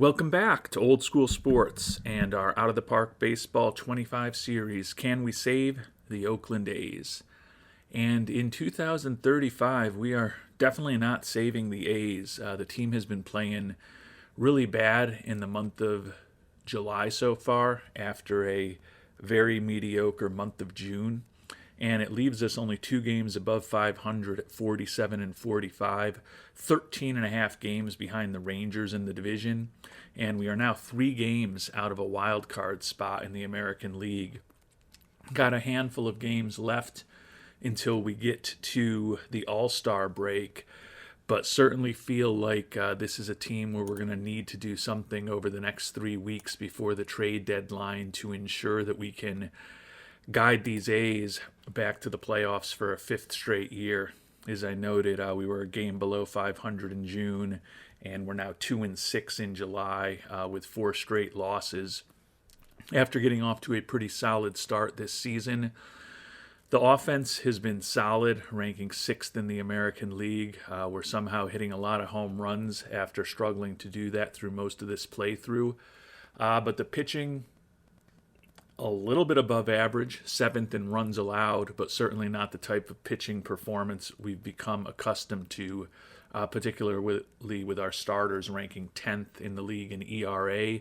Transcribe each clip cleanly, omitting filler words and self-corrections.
Welcome back to Old School Sports and our Out of the Park Baseball 25 series, Can We Save the Oakland A's? And in 2035, we are definitely not saving the A's. The team has been playing really bad in the month of July so far after a very mediocre month of June. And it leaves us only 2 games above 500 at 47 and 45, 13 and a half games behind the Rangers in the division, and we are now 3 games out of a wild card spot in the American League. Got a handful of games left until we get to the All-Star break, but certainly feel like this is a team where we're going to need to do something over the next 3 weeks before the trade deadline to ensure that we can guide these A's back to the playoffs for a fifth straight year. As I noted, we were a game below 500 in June, and we're now 2-6 in July with 4 straight losses. After getting off to a pretty solid start this season, the offense has been solid, ranking 6th in the American League. We're somehow hitting a lot of home runs after struggling to do that through most of this playthrough. But the pitching, a little bit above average, 7th in runs allowed, but certainly not the type of pitching performance we've become accustomed to, particularly with our starters ranking 10th in the league in ERA.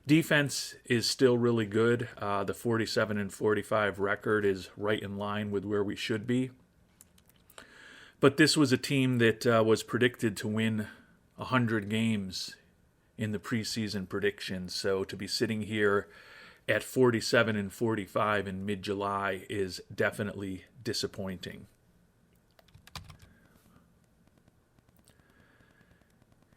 Defense is still really good. The 47 and 45 record is right in line with where we should be. But this was a team that was predicted to win 100 games in the preseason predictions. So to be sitting here at 47 and 45 in mid-July is definitely disappointing.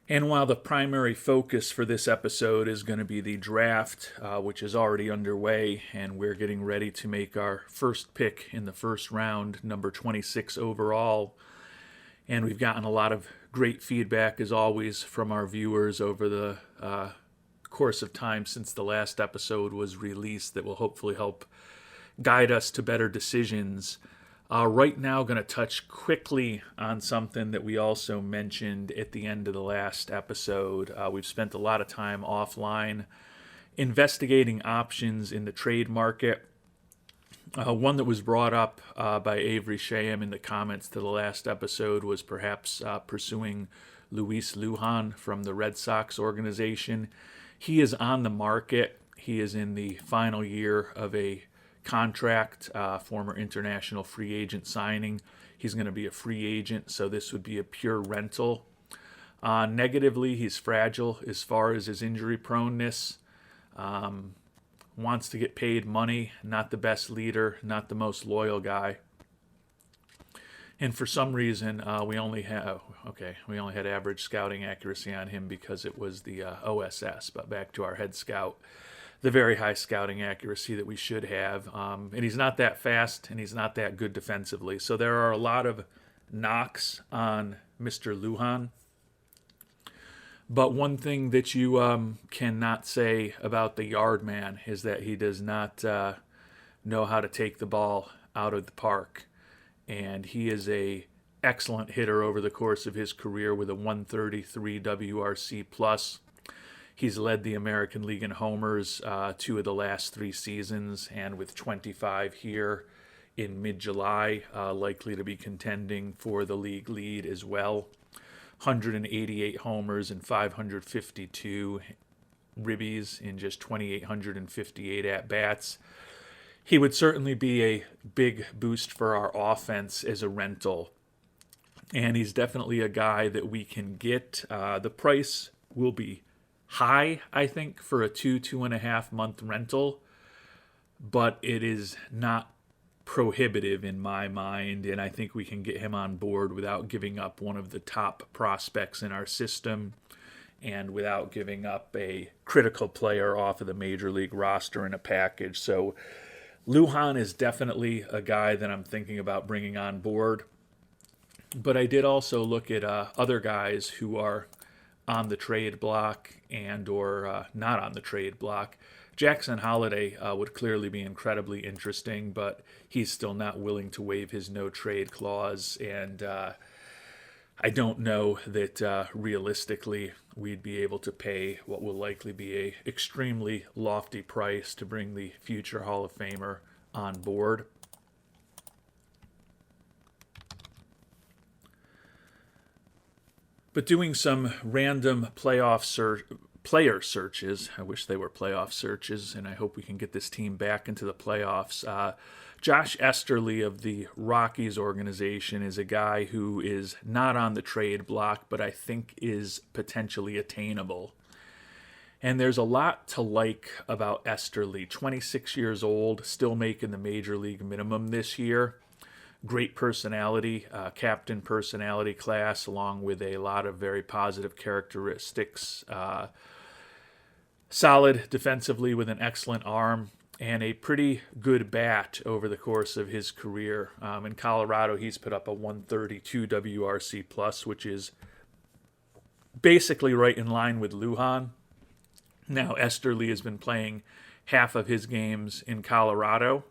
And while the primary focus for this episode is going to be the draft, which is already underway, and we're getting ready to make our first pick in the first round, number 26 overall, and we've gotten a lot of great feedback, as always, from our viewers over the course of time since the last episode was released that will hopefully help guide us to better decisions. Right now, going to touch quickly on something that we also mentioned at the end of the last episode. We've spent a lot of time offline investigating options in the trade market. One that was brought up by Avery Shaham in the comments to the last episode was perhaps pursuing Luis Lujan from the Red Sox organization. He is on the market. He is in the final year of a contract, former international free agent signing. He's going to be a free agent, so this would be a pure rental. Negatively, he's fragile as far as his injury proneness. Wants to get paid money, not the best leader, not the most loyal guy. And for some reason, we only had average scouting accuracy on him because it was the OSS. But back to our head scout, the very high scouting accuracy that we should have. And he's not that fast, and he's not that good defensively. So there are a lot of knocks on Mr. Lujan. But one thing that you cannot say about the yard man is that he does not know how to take the ball out of the park. And he is a excellent hitter over the course of his career with a 133 WRC plus. He's led the American League in homers 2 of the last 3 seasons, and with 25 here in mid-July, likely to be contending for the league lead as well. 188 homers and 552 ribbies in just 2,858 at-bats. He would certainly be a big boost for our offense as a rental. And he's definitely a guy that we can get. The price will be high, I think, for a 2.5 month rental. But it is not prohibitive in my mind. And I think we can get him on board without giving up one of the top prospects in our system, and without giving up a critical player off of the major league roster in a package. So Lujan is definitely a guy that I'm thinking about bringing on board. But I did also look at other guys who are on the trade block and or not on the trade block. Jackson Holliday would clearly be incredibly interesting, but he's still not willing to waive his no-trade clause. And I don't know that realistically we'd be able to pay what will likely be a extremely lofty price to bring the future Hall of Famer on board. But doing some random player searches, I wish they were playoff searches, and I hope we can get this team back into the playoffs. Josh Esterly of the Rockies organization is a guy who is not on the trade block, but I think is potentially attainable. And there's a lot to like about Esterly. 26 years old, still making the major league minimum this year. Great personality, captain personality class, along with a lot of very positive characteristics. Solid defensively with an excellent arm and a pretty good bat over the course of his career. In Colorado, he's put up a 132 WRC plus, which is basically right in line with Lujan. Now, Esterly has been playing half of his games in Colorado.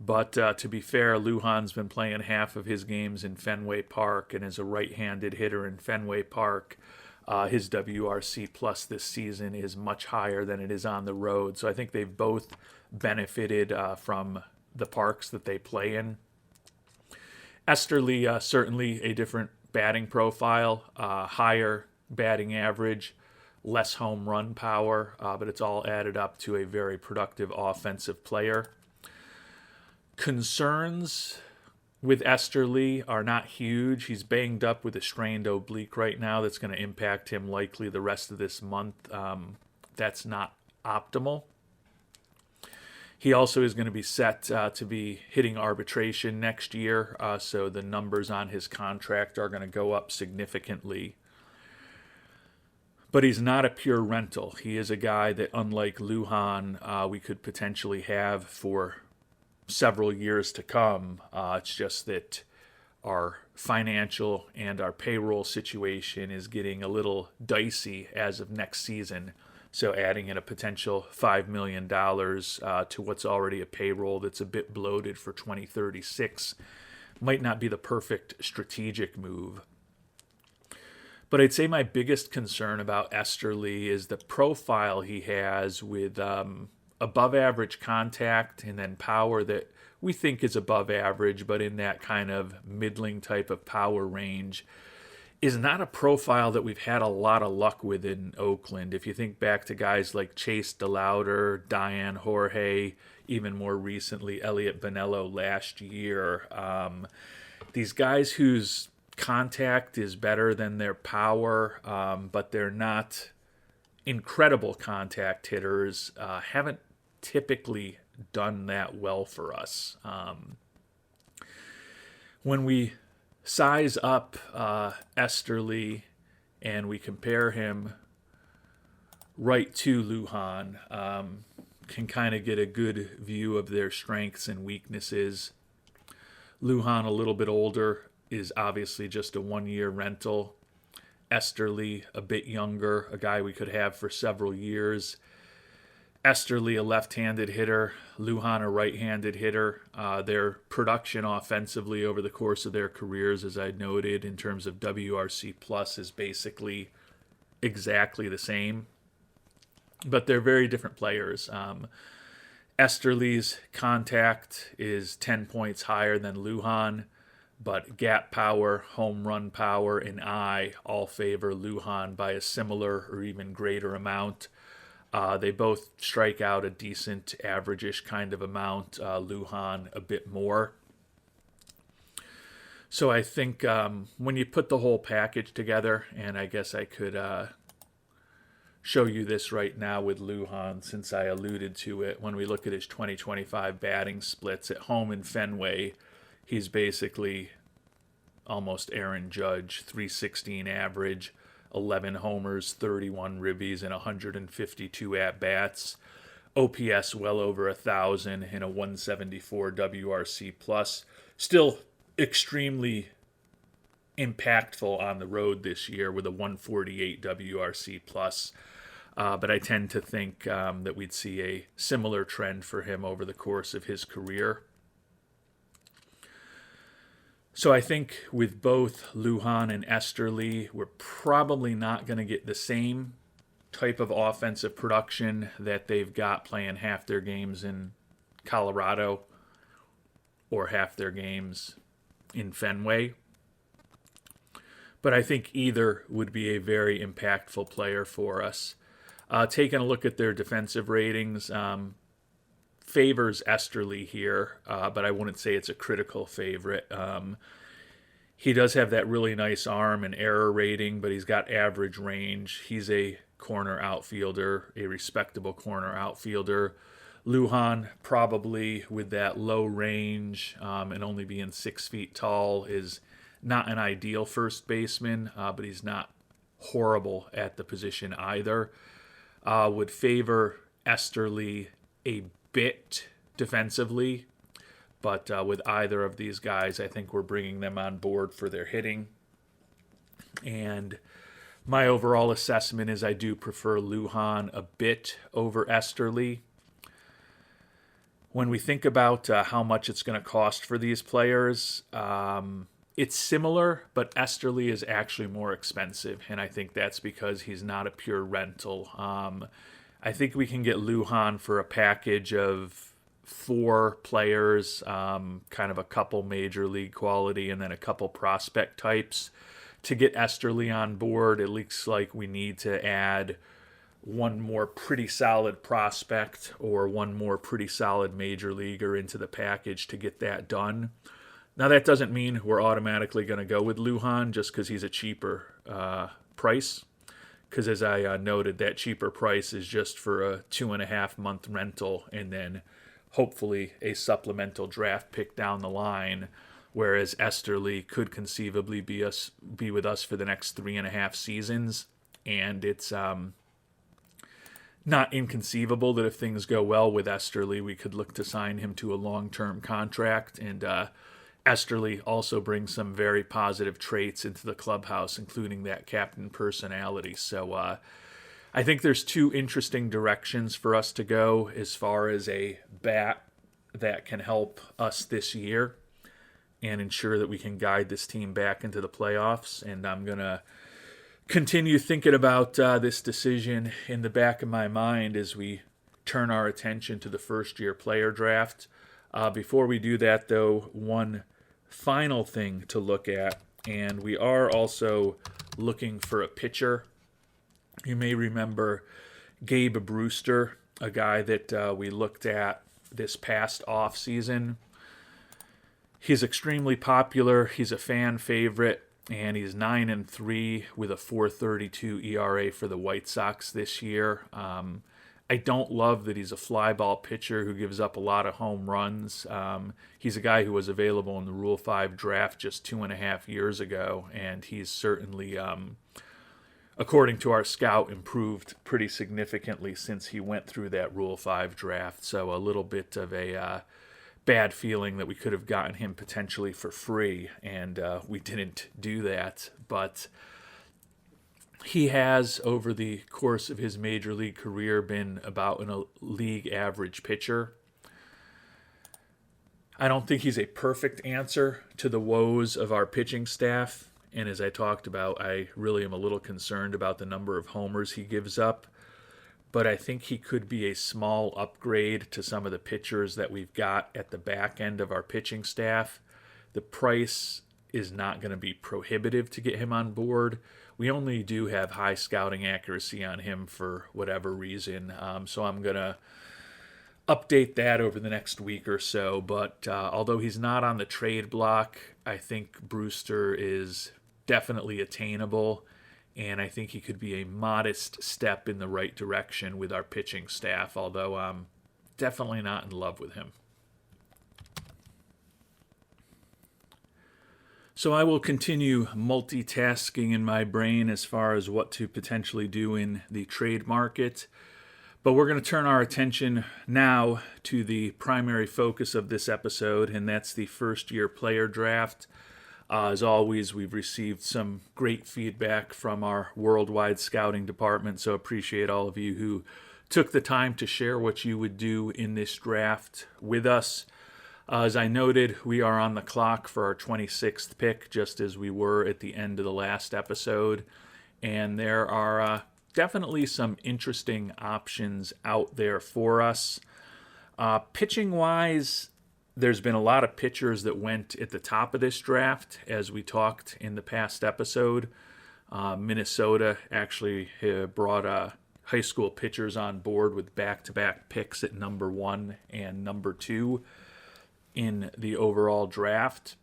But to be fair, Lujan's been playing half of his games in Fenway Park, and as a right-handed hitter in Fenway Park, his WRC plus this season is much higher than it is on the road. So I think they've both benefited from the parks that they play in. Esterly, certainly a different batting profile, higher batting average, less home run power, but it's all added up to a very productive offensive player. Concerns with Esterly are not huge. He's banged up with a strained oblique right now that's going to impact him likely the rest of this month. That's not optimal. He also is going to be set to be hitting arbitration next year, so the numbers on his contract are going to go up significantly. But he's not a pure rental. He is a guy that, unlike Lujan, we could potentially have for several years to come. It's just that our financial and our payroll situation is getting a little dicey as of next season. So adding in a potential $5 million to what's already a payroll that's a bit bloated for 2036 might not be the perfect strategic move. But I'd say my biggest concern about Esterly is the profile he has with above average contact and then power that we think is above average, but in that kind of middling type of power range, is not a profile that we've had a lot of luck with in Oakland. If you think back to guys like Chase DeLauder, Diane Jorge, even more recently Elliot Bonello last year, these guys whose contact is better than their power, but they're not incredible contact hitters, haven't typically done that well for us. When we size up Esterly and we compare him right to Lujan, can kind of get a good view of their strengths and weaknesses. Lujan, a little bit older, is obviously just a one-year rental. Esterly, a bit younger, a guy we could have for several years. Esterly, a left-handed hitter. Lujan, a right-handed hitter. Their production offensively over the course of their careers, as I noted, in terms of WRC plus, is basically exactly the same. But they're very different players. Esterly's contact is 10 points higher than Lujan, but gap power, home run power, and eye all favor Lujan by a similar or even greater amount. They both strike out a decent, average-ish kind of amount. Lujan a bit more. So I think when you put the whole package together, and I guess I could show you this right now with Lujan since I alluded to it. When we look at his 2025 batting splits at home in Fenway, he's basically almost Aaron Judge, 316 average, 11 homers, 31 ribbies, and 152 at-bats. OPS well over 1,000 and a 174 WRC plus. Still extremely impactful on the road this year with a 148 WRC plus. But I tend to think that we'd see a similar trend for him over the course of his career. So I think with both Lujan and Esterly, we're probably not going to get the same type of offensive production that they've got playing half their games in Colorado or half their games in Fenway. But I think either would be a very impactful player for us. Taking a look at their defensive ratings, favors Esterly here, but I wouldn't say it's a critical favorite. He does have that really nice arm and error rating, but he's got average range. He's a corner outfielder, a respectable corner outfielder. Lujan, probably with that low range and only being 6 feet tall, is not an ideal first baseman, but he's not horrible at the position either. Would favor Esterly a bit defensively, but with either of these guys, I think we're bringing them on board for their hitting. And my overall assessment is I do prefer Lujan a bit over Esterly. When we think about how much it's going to cost for these players, it's similar, but Esterly is actually more expensive, and I think that's because he's not a pure rental. I think we can get Lujan for a package of 4 players, kind of a couple major league quality and then a couple prospect types. To get Esterly on board, it looks like we need to add one more pretty solid prospect or one more pretty solid major leaguer into the package to get that done. Now, that doesn't mean we're automatically going to go with Lujan just because he's a cheaper price. Because as I noted, that cheaper price is just for a 2.5-month rental and then hopefully a supplemental draft pick down the line, whereas Esterly could conceivably be with us for the next 3.5 seasons. And it's not inconceivable that if things go well with Esterly, we could look to sign him to a long-term contract. And Esterly also brings some very positive traits into the clubhouse, including that captain personality. So I think there's 2 interesting directions for us to go as far as a bat that can help us this year and ensure that we can guide this team back into the playoffs. And I'm going to continue thinking about this decision in the back of my mind as we turn our attention to the first-year player draft. Before we do that, though, one final thing to look at, and we are also looking for a pitcher. You may remember Gabe Brewster, a guy that we looked at this past off season. He's extremely popular. He's a fan favorite, and he's 9-3 with a 4.32 ERA for the White Sox this year. I don't love that he's a fly ball pitcher who gives up a lot of home runs. He's a guy who was available in the Rule 5 draft just 2.5 years ago, and he's certainly, according to our scout, improved pretty significantly since he went through that Rule 5 draft. So a little bit of a bad feeling that we could have gotten him potentially for free, and we didn't do that. But he has, over the course of his major league career, been about a league average pitcher. I don't think he's a perfect answer to the woes of our pitching staff. And as I talked about, I really am a little concerned about the number of homers he gives up. But I think he could be a small upgrade to some of the pitchers that we've got at the back end of our pitching staff. The price is not going to be prohibitive to get him on board. We only do have high scouting accuracy on him for whatever reason. So I'm going to update that over the next week or so. But although he's not on the trade block, I think Brewster is definitely attainable. And I think he could be a modest step in the right direction with our pitching staff, although I'm definitely not in love with him. So I will continue multitasking in my brain as far as what to potentially do in the trade market. But we're going to turn our attention now to the primary focus of this episode, and that's the first-year player draft. As always, we've received some great feedback from our worldwide scouting department, so appreciate all of you who took the time to share what you would do in this draft with us. As I noted, we are on the clock for our 26th pick, just as we were at the end of the last episode. And there are definitely some interesting options out there for us. Pitching wise, there's been a lot of pitchers that went at the top of this draft, as we talked in the past episode. Minnesota actually brought high school pitchers on board with back-to-back picks at number 1 and number 2 in the overall draft.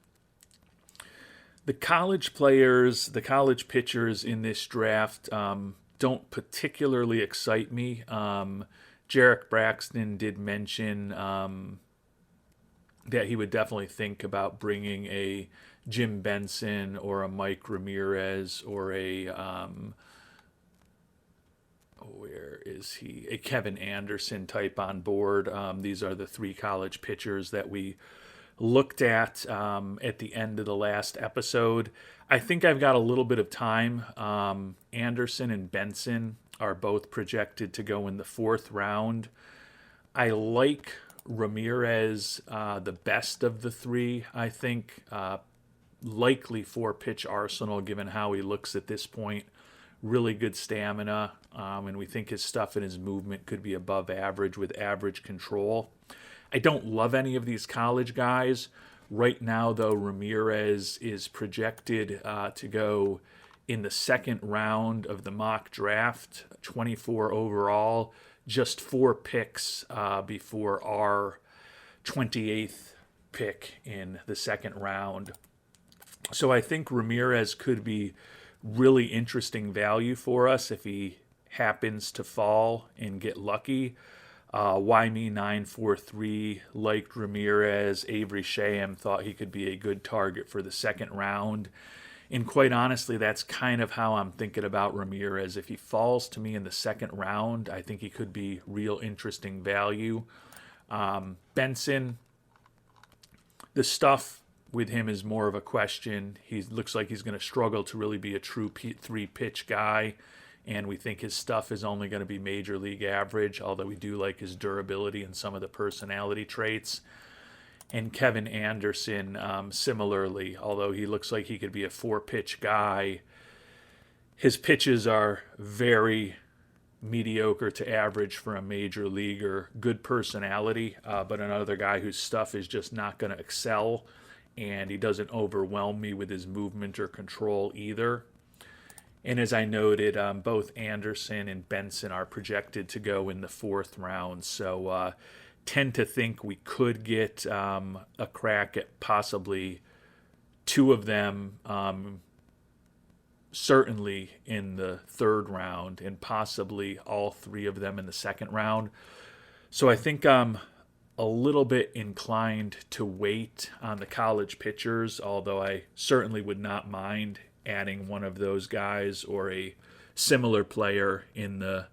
The college players, the college pitchers in this draft don't particularly excite me. Jarek Braxton did mention that he would definitely think about bringing a Jim Benson or a Mike Ramirez or a a Kevin Anderson type on board. These are the 3 college pitchers that we looked at the end of the last episode. I think I've got a little bit of time. Anderson and Benson are both projected to go in the 4th round. I like Ramirez the best of the 3, I think. Likely 4-pitch arsenal, given how he looks at this point. Really good stamina, and we think his stuff and his movement could be above average with average control. I don't love any of these college guys. Right now, though, Ramirez is projected to go in the 2nd round of the mock draft, 24 overall, just 4 picks before our 28th pick in the 2nd round. So I think Ramirez could be really interesting value for us if he happens to fall and get lucky. Why Me 943 liked Ramirez. Avery Shaham thought he could be a good target for the 2nd round. And quite honestly, that's kind of how I'm thinking about Ramirez. If he falls to me in the 2nd round, I think he could be real interesting value. Benson, the stuff with him is more of a question. He looks like he's going to struggle to really be a true 3-pitch guy, and we think his stuff is only going to be major league average, although we do like his durability and some of the personality traits. And Kevin Anderson, similarly, although he looks like he could be a 4-pitch guy, his pitches are very mediocre to average for a major leaguer. Good personality, but another guy whose stuff is just not going to excel, and he doesn't overwhelm me with his movement or control either. And as I noted, both Anderson and Benson are projected to go in the 4th round, so tend to think we could get a crack at possibly 2 of them, certainly in the 3rd round, and possibly all 3 of them in the 2nd round. So I think I'm a little bit inclined to wait on the college pitchers, although I certainly would not mind adding one of those guys or a similar player in the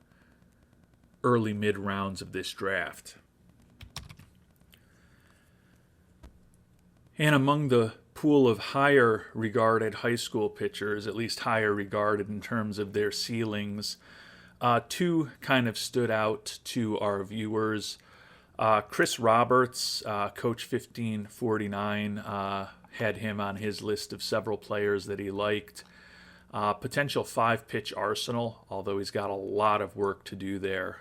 early mid rounds of this draft. And among the pool of higher regarded high school pitchers, at least higher regarded in terms of their ceilings, 2 kind of stood out to our viewers. Chris Roberts, Coach 1549, had him on his list of several players that he liked. Potential 5-pitch arsenal, although he's got a lot of work to do there,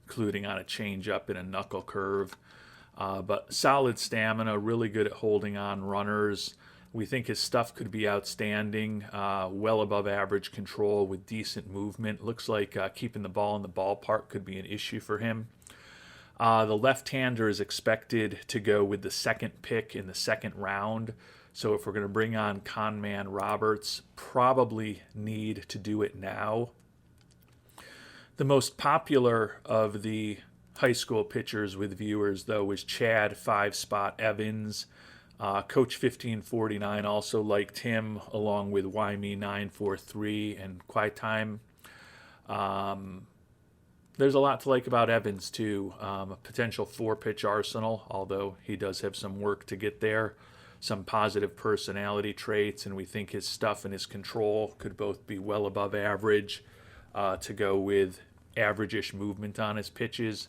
including on a changeup and a knuckle curve. But solid stamina, really good at holding on runners. We think his stuff could be outstanding, well above average control with decent movement. Looks like keeping the ball in the ballpark could be an issue for him. The left-hander is expected to go with the 2nd pick in the 2nd round. So if we're going to bring on Conman Roberts, probably need to do it now. The most popular of the high school pitchers with viewers, though, was Chad 5-Spot Evans. Coach 1549 also liked him, along with YME 943 and Quiet Time. There's a lot to like about Evans, too. A potential 4-pitch arsenal, although he does have some work to get there. Some positive personality traits, and we think his stuff and his control could both be well above average to go with average-ish movement on his pitches.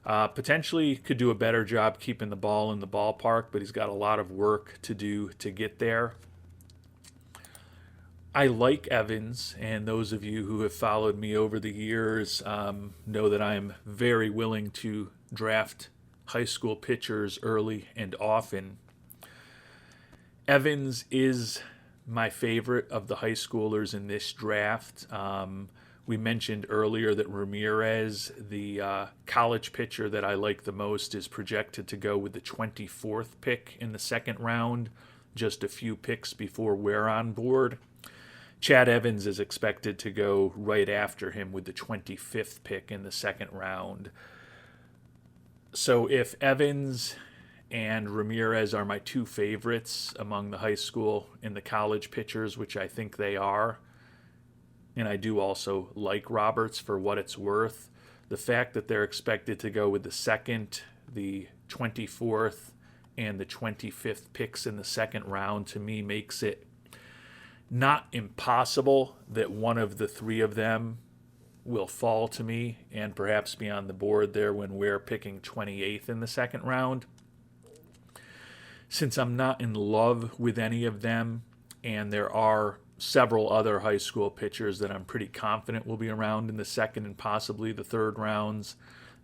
Potentially could do a better job keeping the ball in the ballpark, but he's got a lot of work to do to get there. I like Evans, and those of you who have followed me over the years know that I am very willing to draft high school pitchers early and often. Evans is my favorite of the high schoolers in this draft. We mentioned earlier that Ramirez, the college pitcher that I like the most, is projected to go with the 24th pick in the second round, just a few picks before we're on board. Chad Evans is expected to go right after him with the 25th pick in the second round. So if Evans and Ramirez are my two favorites among the high school and the college pitchers, which I think they are, and I do also like Roberts for what it's worth, the fact that they're expected to go with the second, the 24th, and the 25th picks in the second round, to me makes it not impossible that one of the three of them will fall to me and perhaps be on the board there when we're picking 28th in the second round. Since I'm not in love with any of them, and there are several other high school pitchers that I'm pretty confident will be around in the second and possibly the third rounds,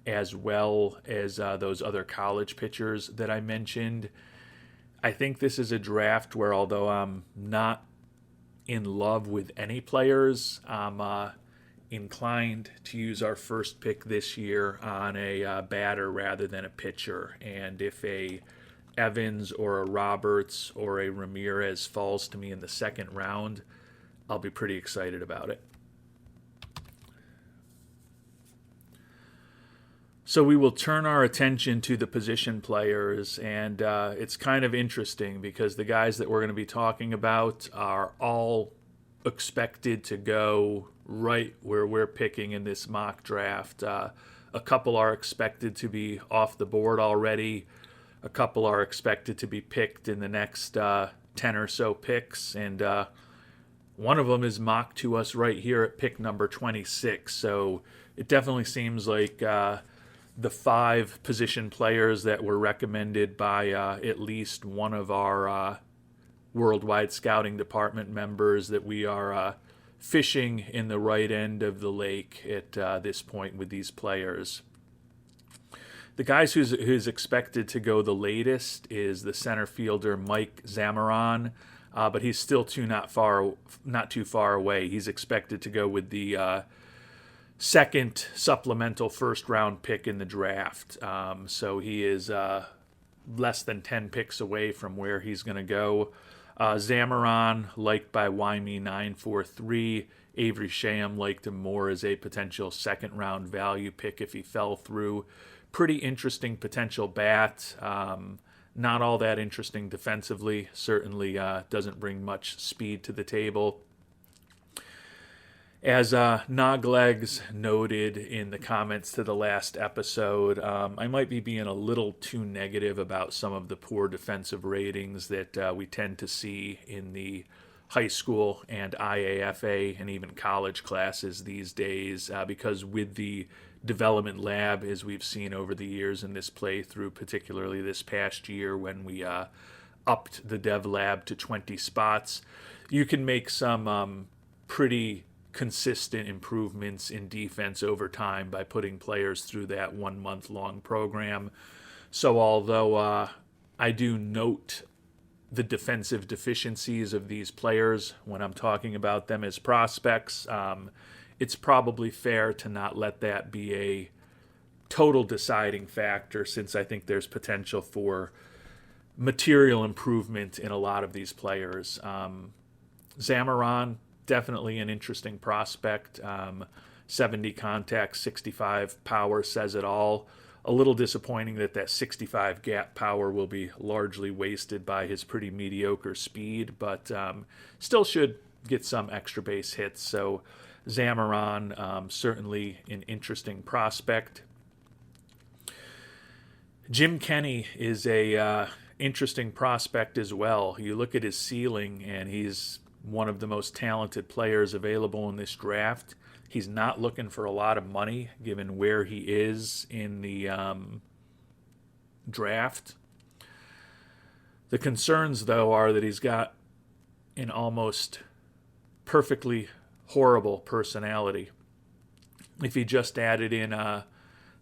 as well as those other college pitchers that I mentioned, I think this is a draft where, although I'm not in love with any players, I'm inclined to use our first pick this year on a batter rather than a pitcher. And if a Evans or a Roberts or a Ramirez falls to me in the second round, I'll be pretty excited about it. So we will turn our attention to the position players, and it's kind of interesting because the guys that we're going to be talking about are all expected to go right where we're picking in this mock draft. A couple are expected to be off the board already. A couple are expected to be picked in the next 10 or so picks, and one of them is mocked to us right here at pick number 26. So it definitely seems like the 5 position players that were recommended by at least one of our worldwide scouting department members, that we are fishing in the right end of the lake at this point with these players. The guys who's expected to go the latest is the center fielder Mike Zamaron, but he's still not too far away. He's expected to go with the second supplemental first-round pick in the draft. So he is less than 10 picks away from where he's going to go. Zamaron, liked by YME943. Avery Sham liked him more as a potential second-round value pick if he fell through. Pretty interesting potential bat. Not all that interesting defensively. Certainly doesn't bring much speed to the table. As Noglegs noted in the comments to the last episode, I might be being a little too negative about some of the poor defensive ratings that we tend to see in the high school and IAFA and even college classes these days, because with the development lab, as we've seen over the years in this playthrough, particularly this past year when we upped the dev lab to 20 spots, you can make some pretty consistent improvements in defense over time by putting players through that 1 month long program. So although I do note the defensive deficiencies of these players when I'm talking about them as prospects, it's probably fair to not let that be a total deciding factor, since I think there's potential for material improvement in a lot of these players. Zamaron, definitely an interesting prospect. 70 contact, 65 power says it all. A little disappointing that 65 gap power will be largely wasted by his pretty mediocre speed, but still should get some extra base hits. So Zamaron, certainly an interesting prospect. Jim Kenny is a interesting prospect as well. You look at his ceiling, and he's one of the most talented players available in this draft. He's not looking for a lot of money given where he is in the draft. The concerns, though, are that he's got an almost perfectly horrible personality. If he just added in a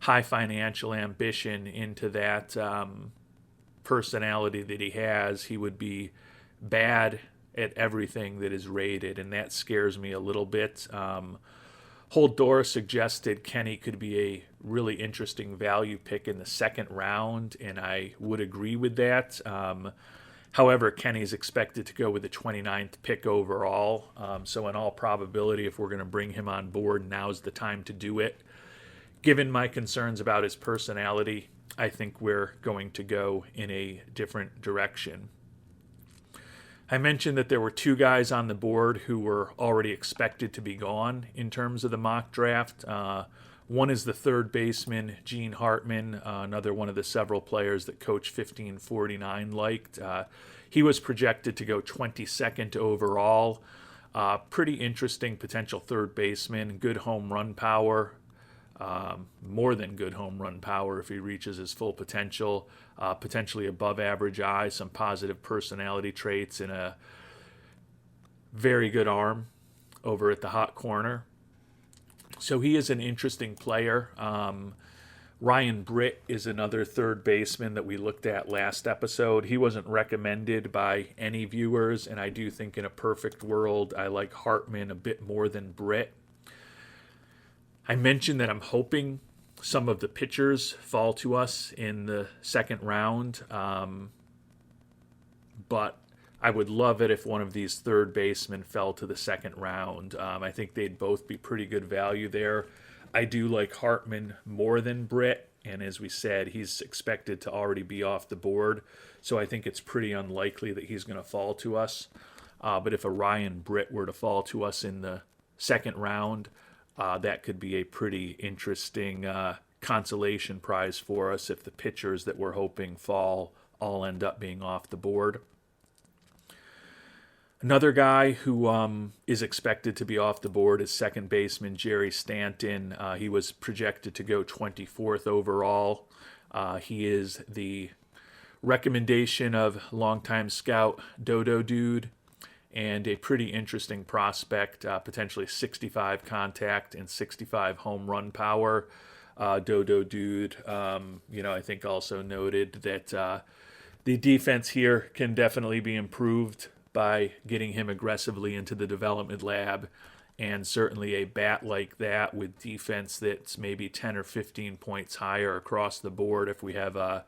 high financial ambition into that personality that he has, he would be bad at everything that is rated, and that scares me a little bit. Holdor suggested Kenny could be a really interesting value pick in the second round, and I would agree with that. However, Kenny's expected to go with the 29th pick overall, so in all probability, if we're going to bring him on board, now's the time to do it. Given my concerns about his personality, I think we're going to go in a different direction. I mentioned that there were two guys on the board who were already expected to be gone in terms of the mock draft. One is the third baseman, Gene Hartman, another one of the several players that Coach 1549 liked. He was projected to go 22nd overall. Pretty interesting potential third baseman, good home run power, more than good home run power if he reaches his full potential, potentially above average eye, some positive personality traits, and a very good arm over at the hot corner. So he is an interesting player. Ryan Britt is another third baseman that we looked at last episode. He wasn't recommended by any viewers, and I do think in a perfect world I like Hartman a bit more than Britt. I mentioned that I'm hoping some of the pitchers fall to us in the second round, but I would love it if one of these third basemen fell to the second round. I think they'd both be pretty good value there. I do like Hartman more than Britt, and as we said, he's expected to already be off the board, so I think it's pretty unlikely that he's going to fall to us. But if a Ryan Britt were to fall to us in the second round, that could be a pretty interesting consolation prize for us if the pitchers that we're hoping fall all end up being off the board. Another guy who is expected to be off the board is second baseman Jerry Stanton. He was projected to go 24th overall. He is the recommendation of longtime scout Dodo Dude, and a pretty interesting prospect, potentially 65 contact and 65 home run power. Dodo Dude, I think also noted that the defense here can definitely be improved by getting him aggressively into the development lab, and certainly a bat like that with defense that's maybe 10 or 15 points higher across the board if we have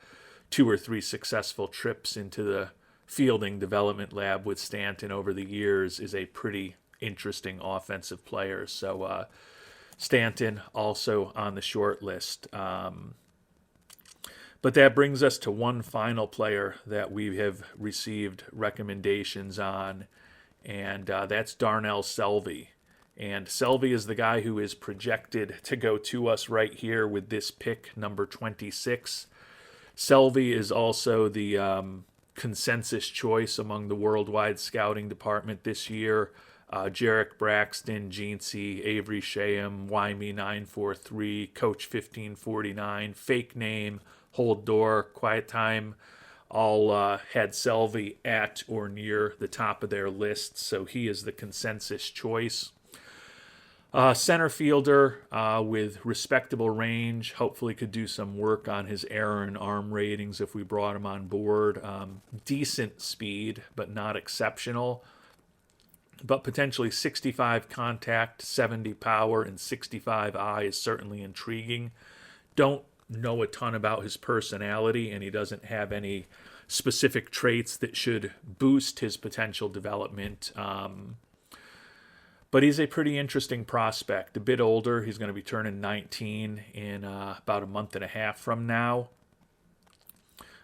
2 or 3 successful trips into the fielding development lab with Stanton over the years is a pretty interesting offensive player. So Stanton also on the short list. But that brings us to one final player that we have received recommendations on, and that's Darnell Selvey. And Selvey is the guy who is projected to go to us right here with this pick, number 26. Selvey is also the consensus choice among the worldwide scouting department this year. Jarek Braxton, Jeansy, Avery Shaham, Wymie943, Coach 1549, Fake Name, Hold Door, Quiet Time, all had Selvey at or near the top of their list, so he is the consensus choice. Center fielder with respectable range, hopefully could do some work on his error and arm ratings if we brought him on board. Decent speed, but not exceptional. But potentially 65 contact, 70 power, and 65 eye is certainly intriguing. Don't know a ton about his personality, and he doesn't have any specific traits that should boost his potential development. But he's a pretty interesting prospect. A bit older. He's going to be turning 19 in about a month and a half from now.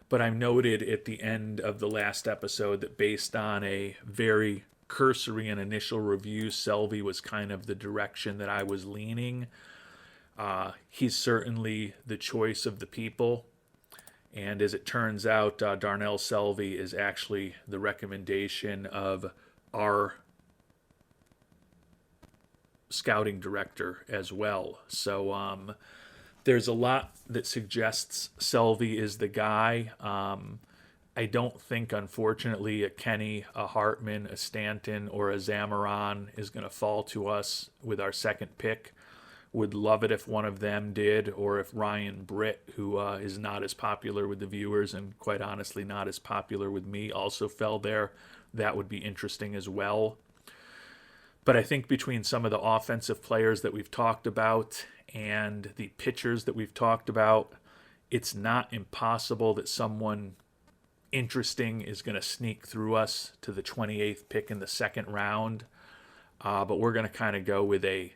But I noted at the end of the last episode that based on a very cursory and initial review, Selvey was kind of the direction that I was leaning. He's certainly the choice of the people. And as it turns out, Darnell Selvey is actually the recommendation of our scouting director as well. So there's a lot that suggests Selvey is the guy. I don't think, unfortunately, a Kenny, a Hartman, a Stanton, or a Zamaron is going to fall to us with our second pick. Would love it if one of them did, or if Ryan Britt, who is not as popular with the viewers and quite honestly not as popular with me, also fell there. That would be interesting as well. But I think between some of the offensive players that we've talked about and the pitchers that we've talked about, it's not impossible that someone interesting is going to sneak through us to the 28th pick in the second round. But we're going to kind of go with a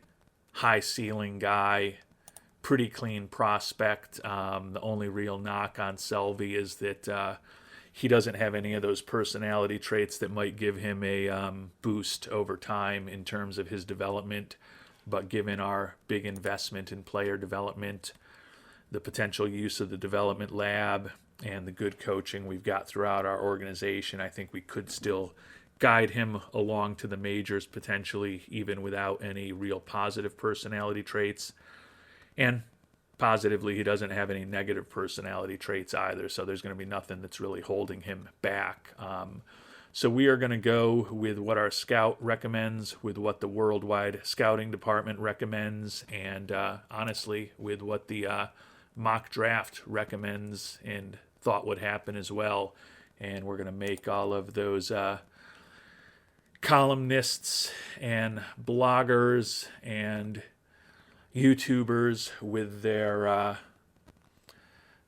high ceiling guy, pretty clean prospect. The only real knock on Selvey is that he doesn't have any of those personality traits that might give him a boost over time in terms of his development. But given our big investment in player development, the potential use of the development lab, and the good coaching we've got throughout our organization, I think we could still guide him along to the majors potentially, even without any real positive personality traits. And positively, he doesn't have any negative personality traits either, so there's going to be nothing that's really holding him back. So we are going to go with what our scout recommends, with what the worldwide scouting department recommends, and honestly, with what the mock draft recommends and thought would happen as well. And we're going to make all of those columnists and bloggers and YouTubers with their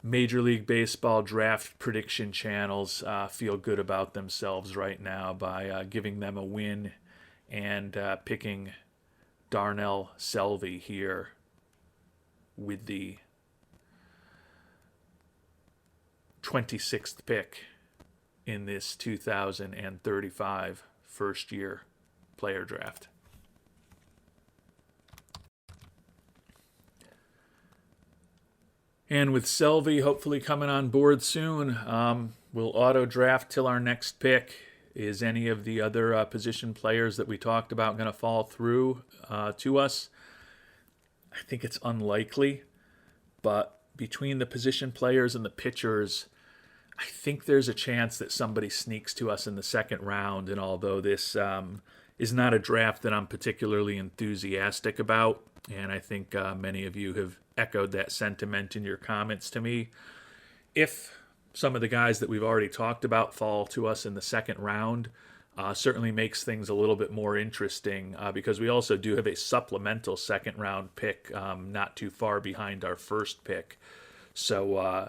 Major League Baseball draft prediction channels feel good about themselves right now by giving them a win and picking Darnell Selvey here with the 26th pick in this 2035 first year player draft. And with Selvey hopefully coming on board soon, we'll auto draft till our next pick. Is any of the other position players that we talked about going to fall through to us? I think it's unlikely, but between the position players and the pitchers, I think there's a chance that somebody sneaks to us in the second round. And although this is not a draft that I'm particularly enthusiastic about, and I think many of you have echoed that sentiment in your comments to me, if some of the guys that we've already talked about fall to us in the second round, certainly makes things a little bit more interesting because we also do have a supplemental second round pick not too far behind our first pick. So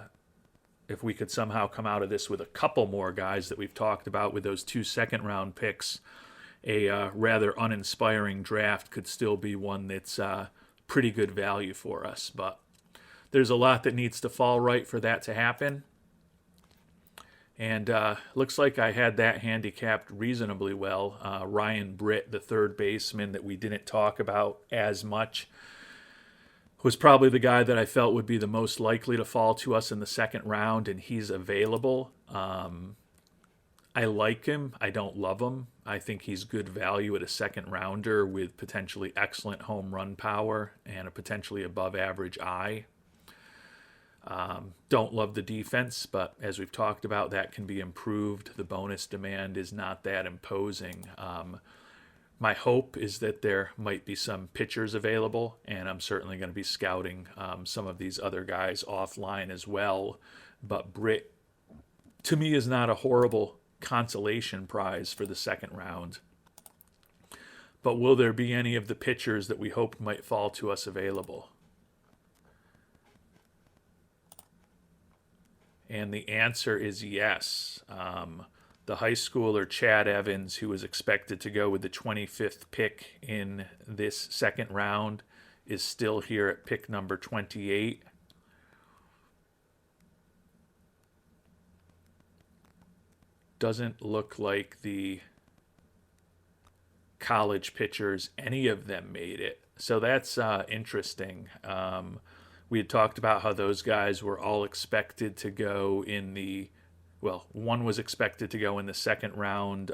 if we could somehow come out of this with a couple more guys that we've talked about with those 2 second-round picks, a rather uninspiring draft could still be one that's pretty good value for us. But there's a lot that needs to fall right for that to happen. And looks like I had that handicapped reasonably well. Ryan Britt, the third baseman that we didn't talk about as much, was probably the guy that I felt would be the most likely to fall to us in the second round, and he's available. I like him. I don't love him. I think he's good value at a second rounder with potentially excellent home run power and a potentially above average eye. Don't love the defense, but as we've talked about, that can be improved. The bonus demand is not that imposing. My hope is that there might be some pitchers available, and I'm certainly going to be scouting some of these other guys offline as well. But Britt, to me, is not a horrible consolation prize for the second round. But will there be any of the pitchers that we hope might fall to us available? And the answer is yes. The high schooler Chad Evans, who was expected to go with the 25th pick in this second round, is still here at pick number 28. Doesn't look like the college pitchers, any of them made it. So that's interesting. We had talked about how those guys were all expected to go in the, well, one was expected to go in the second round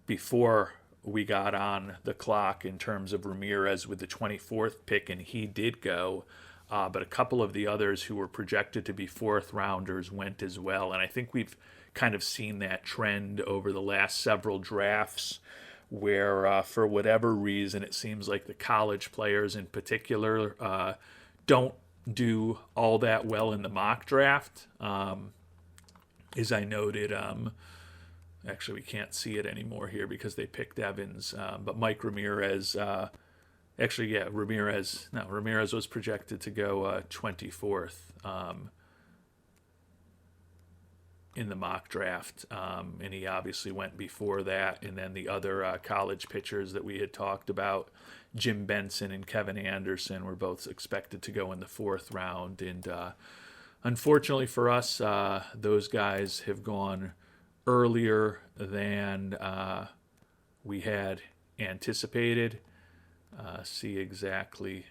before we got on the clock in terms of Ramirez with the 24th pick, and he did go. But a couple of the others who were projected to be fourth rounders went as well. And I think we've kind of seen that trend over the last several drafts where, for whatever reason, it seems like the college players in particular don't do all that well in the mock draft. As I noted, actually, we can't see it anymore here because they picked Evans. But Mike Ramirez, Ramirez was projected to go 24th in the mock draft. And he obviously went before that. And then the other college pitchers that we had talked about, Jim Benson and Kevin Anderson, were both expected to go in the fourth round. And unfortunately for us, those guys have gone earlier than we had anticipated. See exactly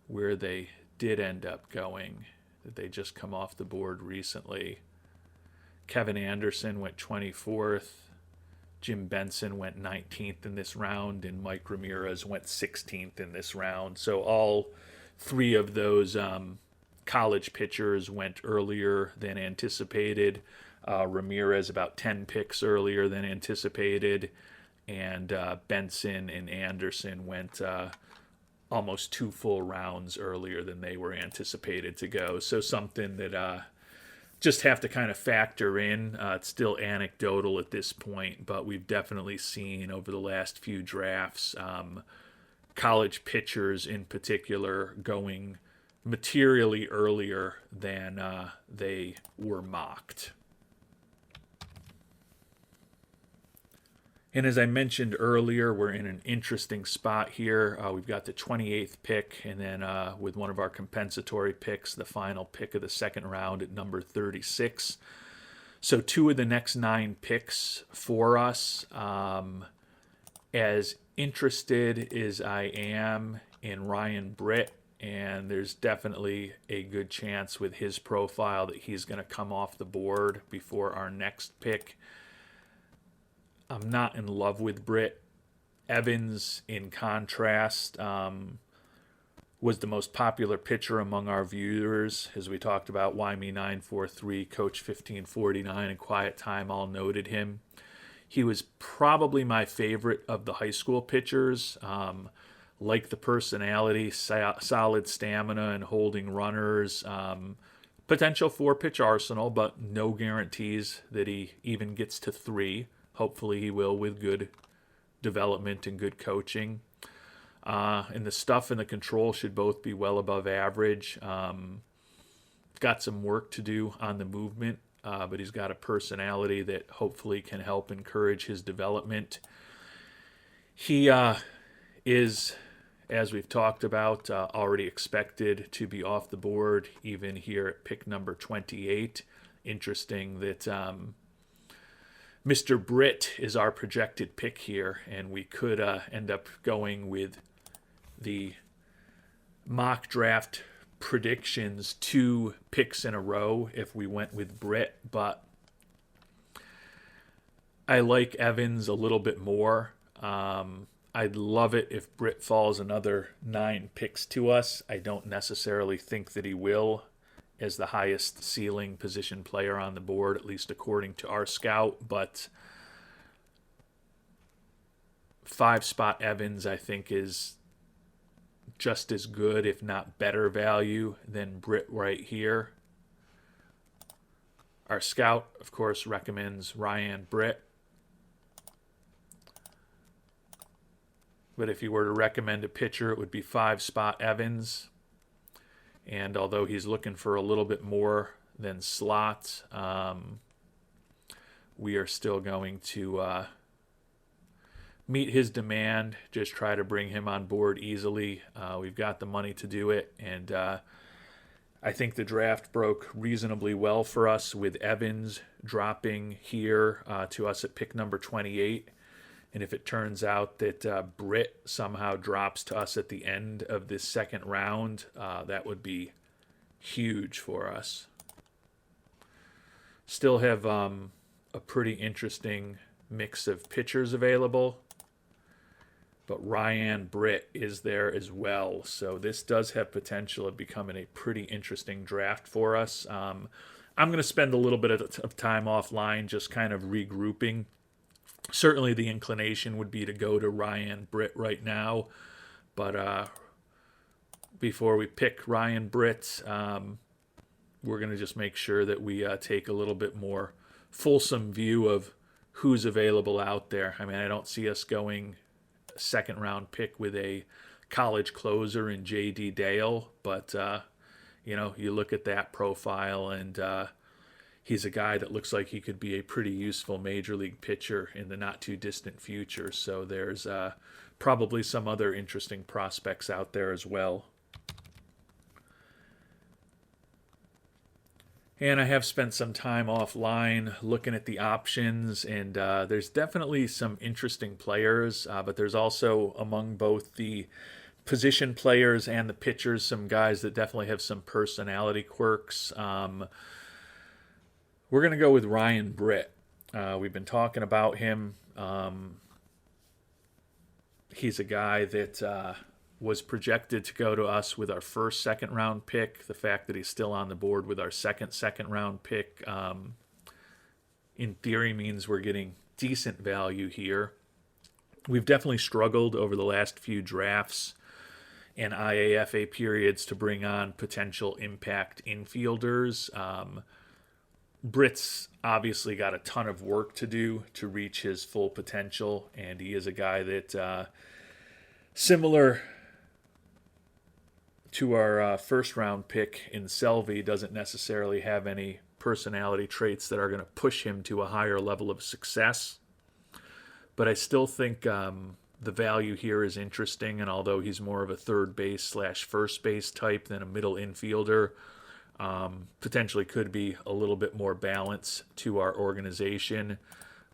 where they did end up going. Did they just come off the board recently? Kevin Anderson went 24th. Jim Benson went 19th in this round, and Mike Ramirez went 16th in this round. So all three of those college pitchers went earlier than anticipated. Ramirez about 10 picks earlier than anticipated, and Benson and Anderson went almost 2 full rounds earlier than they were anticipated to go. So something that just have to kind of factor in. It's still anecdotal at this point, but we've definitely seen over the last few drafts college pitchers in particular going materially earlier than they were mocked. And as I mentioned earlier, we're in an interesting spot here. We've got the 28th pick, and then with one of our compensatory picks, the final pick of the second round at number 36. So 2 of the next 9 picks for us. As interested as I am in Ryan Britt, and there's definitely a good chance with his profile that he's going to come off the board before our next pick. I'm not in love with Britt. Evans, in contrast, was the most popular pitcher among our viewers. As we talked about, YME943, Coach 1549, and Quiet Time all noted him. He was probably my favorite of the high school pitchers. Like the personality, solid stamina, and holding runners. Potential 4-pitch arsenal, but no guarantees that he even gets to 3. Hopefully he will with good development and good coaching. And the stuff and the control should both be well above average. Got some work to do on the movement, but he's got a personality that hopefully can help encourage his development. He is, as we've talked about, already expected to be off the board, even here at pick number 28. Interesting that Mr. Britt is our projected pick here, and we could end up going with the mock draft predictions 2 picks in a row if we went with Britt, but I like Evans a little bit more. I'd love it if Britt falls another 9 picks to us. I don't necessarily think that he will, as the highest ceiling position player on the board, at least according to our scout. But 5-spot Evans, I think, is just as good, if not better value than Britt right here. Our scout, of course, recommends Ryan Britt. But if you were to recommend a pitcher, it would be 5-spot Evans. And although he's looking for a little bit more than slot, we are still going to meet his demand, just try to bring him on board easily. We've got the money to do it, and I think the draft broke reasonably well for us with Evans dropping here to us at pick number 28. And if it turns out that Britt somehow drops to us at the end of this second round, that would be huge for us. Still have a pretty interesting mix of pitchers available. but Ryan Britt is there as well. So this does have potential of becoming a pretty interesting draft for us. I'm going to spend a little bit of time offline just kind of regrouping. Certainly the inclination would be to go to Ryan Britt right now, but before we pick Ryan Britt, we're going to just make sure that we take a little bit more fulsome view of who's available out there. I mean, I don't see us going second round pick with a college closer in J.D. Dale, but you look at that profile, and he's a guy that looks like he could be a pretty useful major league pitcher in the not too distant future. So there's probably some other interesting prospects out there as well. And I have spent some time offline looking at the options, and there's definitely some interesting players, but there's also among both the position players and the pitchers some guys that definitely have some personality quirks. We're going to go with Ryan Britt. We've been talking about him. He's a guy that was projected to go to us with our first second round pick. The fact that he's still on the board with our second round pick in theory means we're getting decent value here. We've definitely struggled over the last few drafts and IAFA periods to bring on potential impact infielders. Britt's obviously got a ton of work to do to reach his full potential, and he is a guy that similar to our first round pick in Selvey, doesn't necessarily have any personality traits that are going to push him to a higher level of success. But I still think the value here is interesting, and although he's more of a third base / first base type than a middle infielder, potentially could be a little bit more balance to our organization.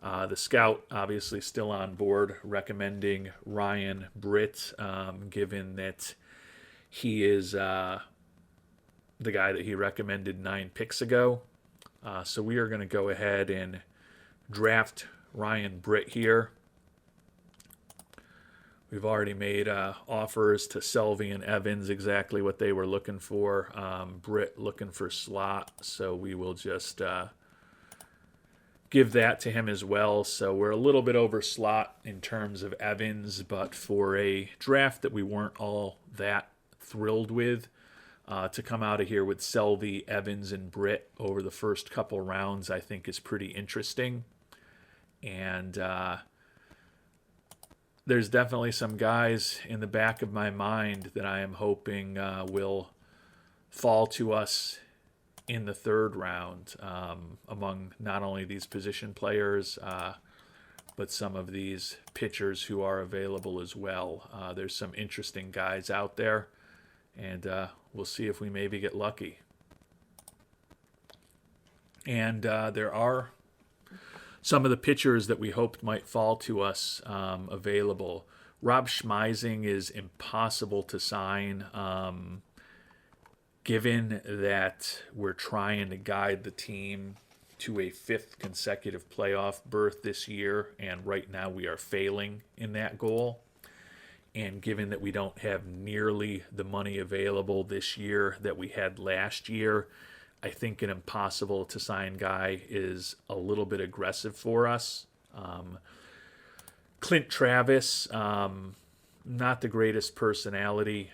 The scout obviously still on board, recommending Ryan Britt, given that he is the guy that he recommended 9 picks ago. So we are going to go ahead and draft Ryan Britt here. We've already made offers to Selvey and Evans, exactly what they were looking for. Britt looking for slot, so we will just give that to him as well. So we're a little bit over slot in terms of Evans, but for a draft that we weren't all that thrilled with, to come out of here with Selvey, Evans, and Britt over the first couple rounds, I think is pretty interesting. And there's definitely some guys in the back of my mind that I am hoping will fall to us in the third round, among not only these position players, but some of these pitchers who are available as well. There's some interesting guys out there, and we'll see if we maybe get lucky. And there are some of the pitchers that we hoped might fall to us available. Rob Schmeising is impossible to sign, given that we're trying to guide the team to a 5th consecutive playoff berth this year, and right now we are failing in that goal. And given that we don't have nearly the money available this year that we had last year, I think an impossible to sign guy is a little bit aggressive for us. Clint Travis, not the greatest personality,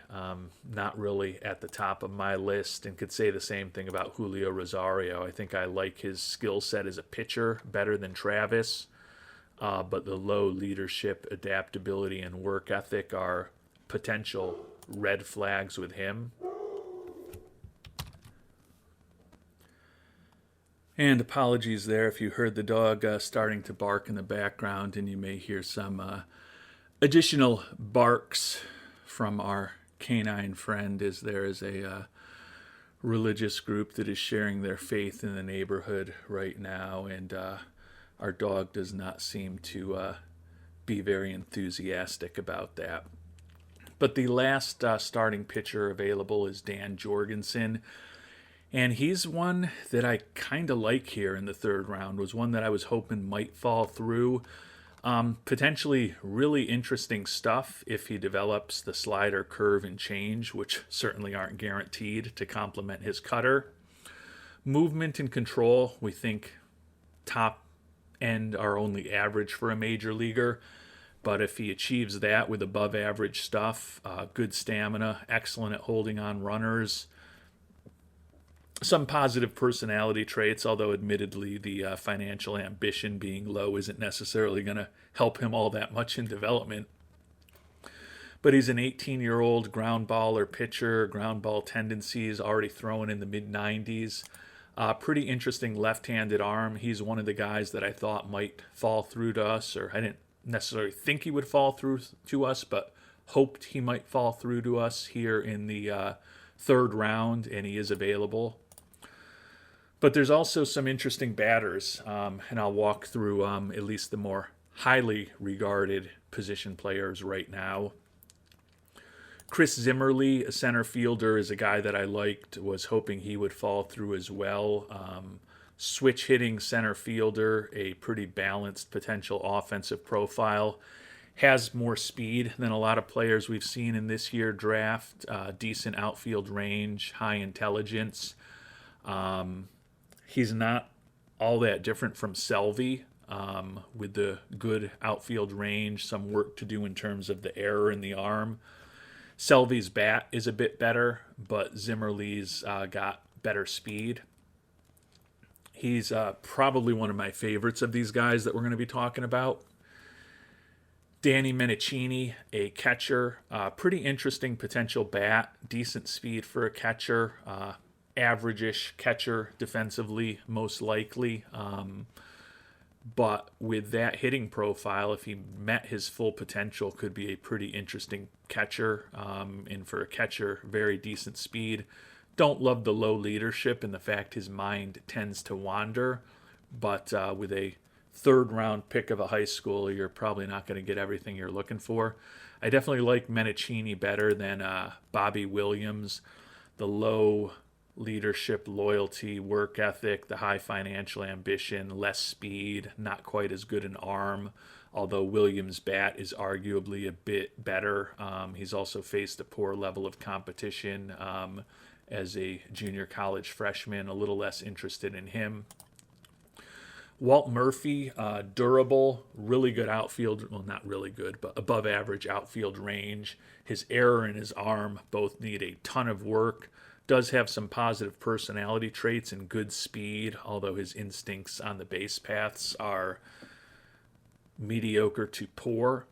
not really at the top of my list, and could say the same thing about Julio Rosario. I think I like his skill set as a pitcher better than Travis, but the low leadership, adaptability, and work ethic are potential red flags with him. And apologies there if you heard the dog starting to bark in the background, and you may hear some additional barks from our canine friend, as there is a religious group that is sharing their faith in the neighborhood right now, and our dog does not seem to be very enthusiastic about that. But the last starting pitcher available is Dan Jorgensen. And he's one that I kind of like here in the third round, was one that I was hoping might fall through. Potentially really interesting stuff if he develops the slider, curve, and change, which certainly aren't guaranteed to complement his cutter. Movement and control, we think top end are only average for a major leaguer. But if he achieves that with above average stuff, good stamina, excellent at holding on runners, some positive personality traits, although admittedly the financial ambition being low isn't necessarily going to help him all that much in development. But he's an 18-year-old ground baller pitcher, ground ball tendencies, already throwing in the mid 90s. Pretty interesting left-handed arm. He's one of the guys that I thought might fall through to us, or I didn't necessarily think he would fall through to us, but hoped he might fall through to us here in the third round, and he is available. But there's also some interesting batters, and I'll walk through at least the more highly regarded position players right now. Chris Zimmerly, a center fielder, is a guy that I liked, was hoping he would fall through as well. Switch hitting center fielder, a pretty balanced potential offensive profile. Has more speed than a lot of players we've seen in this year draft. Decent outfield range, high intelligence. He's not all that different from Selvey, with the good outfield range, some work to do in terms of the error in the arm. Selvey's bat is a bit better, but Zimmerly's got better speed. He's probably one of my favorites of these guys that we're going to be talking about. Danny Menachini, a catcher, pretty interesting potential bat, decent speed for a catcher, average-ish catcher defensively, most likely. But with that hitting profile, if he met his full potential, could be a pretty interesting catcher. And for a catcher, very decent speed. Don't love the low leadership and the fact his mind tends to wander. But with a third-round pick of a high schooler, you're probably not going to get everything you're looking for. I definitely like Menachini better than Bobby Williams. The low leadership, loyalty, work ethic, the high financial ambition, less speed, not quite as good an arm, although Williams' bat is arguably a bit better. He's also faced a poor level of competition as a junior college freshman, a little less interested in him. Walt Murphy, durable, really good outfield, well, not really good, but above average outfield range. His error and his arm both need a ton of work. Does have some positive personality traits and good speed, although his instincts on the base paths are mediocre to poor.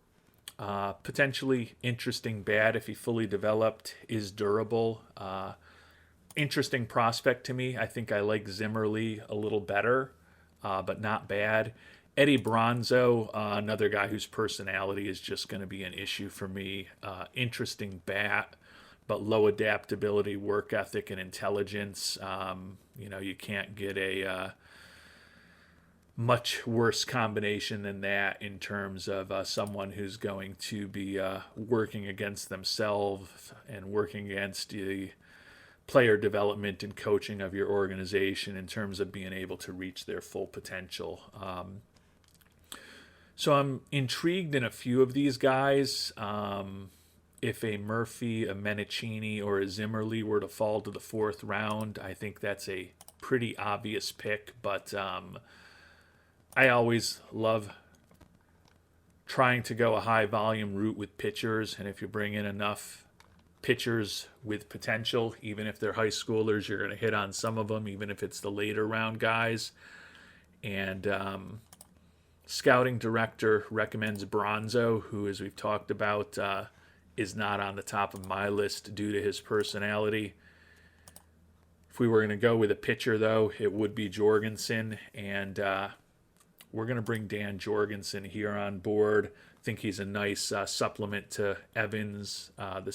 Potentially interesting bat if he fully developed, is durable. Interesting prospect to me. I think I like Zimmerly a little better, but not bad. Eddie Bronzo, another guy whose personality is just going to be an issue for me. Interesting bat, but low adaptability, work ethic, and intelligence. You can't get a much worse combination than that in terms of someone who's going to be working against themselves and working against the player development and coaching of your organization in terms of being able to reach their full potential. So I'm intrigued in a few of these guys. If a Murphy, a Menachini, or a Zimmerly were to fall to the fourth round, I think that's a pretty obvious pick. But I always love trying to go a high volume route with pitchers. And if you bring in enough pitchers with potential, even if they're high schoolers, you're going to hit on some of them, even if it's the later round guys. And scouting director recommends Bronzo, who, as we've talked about, is not on the top of my list due to his personality. If we were going to go with a pitcher, though, it would be Jorgensen, and we're going to bring Dan Jorgensen here on board. I think he's a nice supplement to Evans, the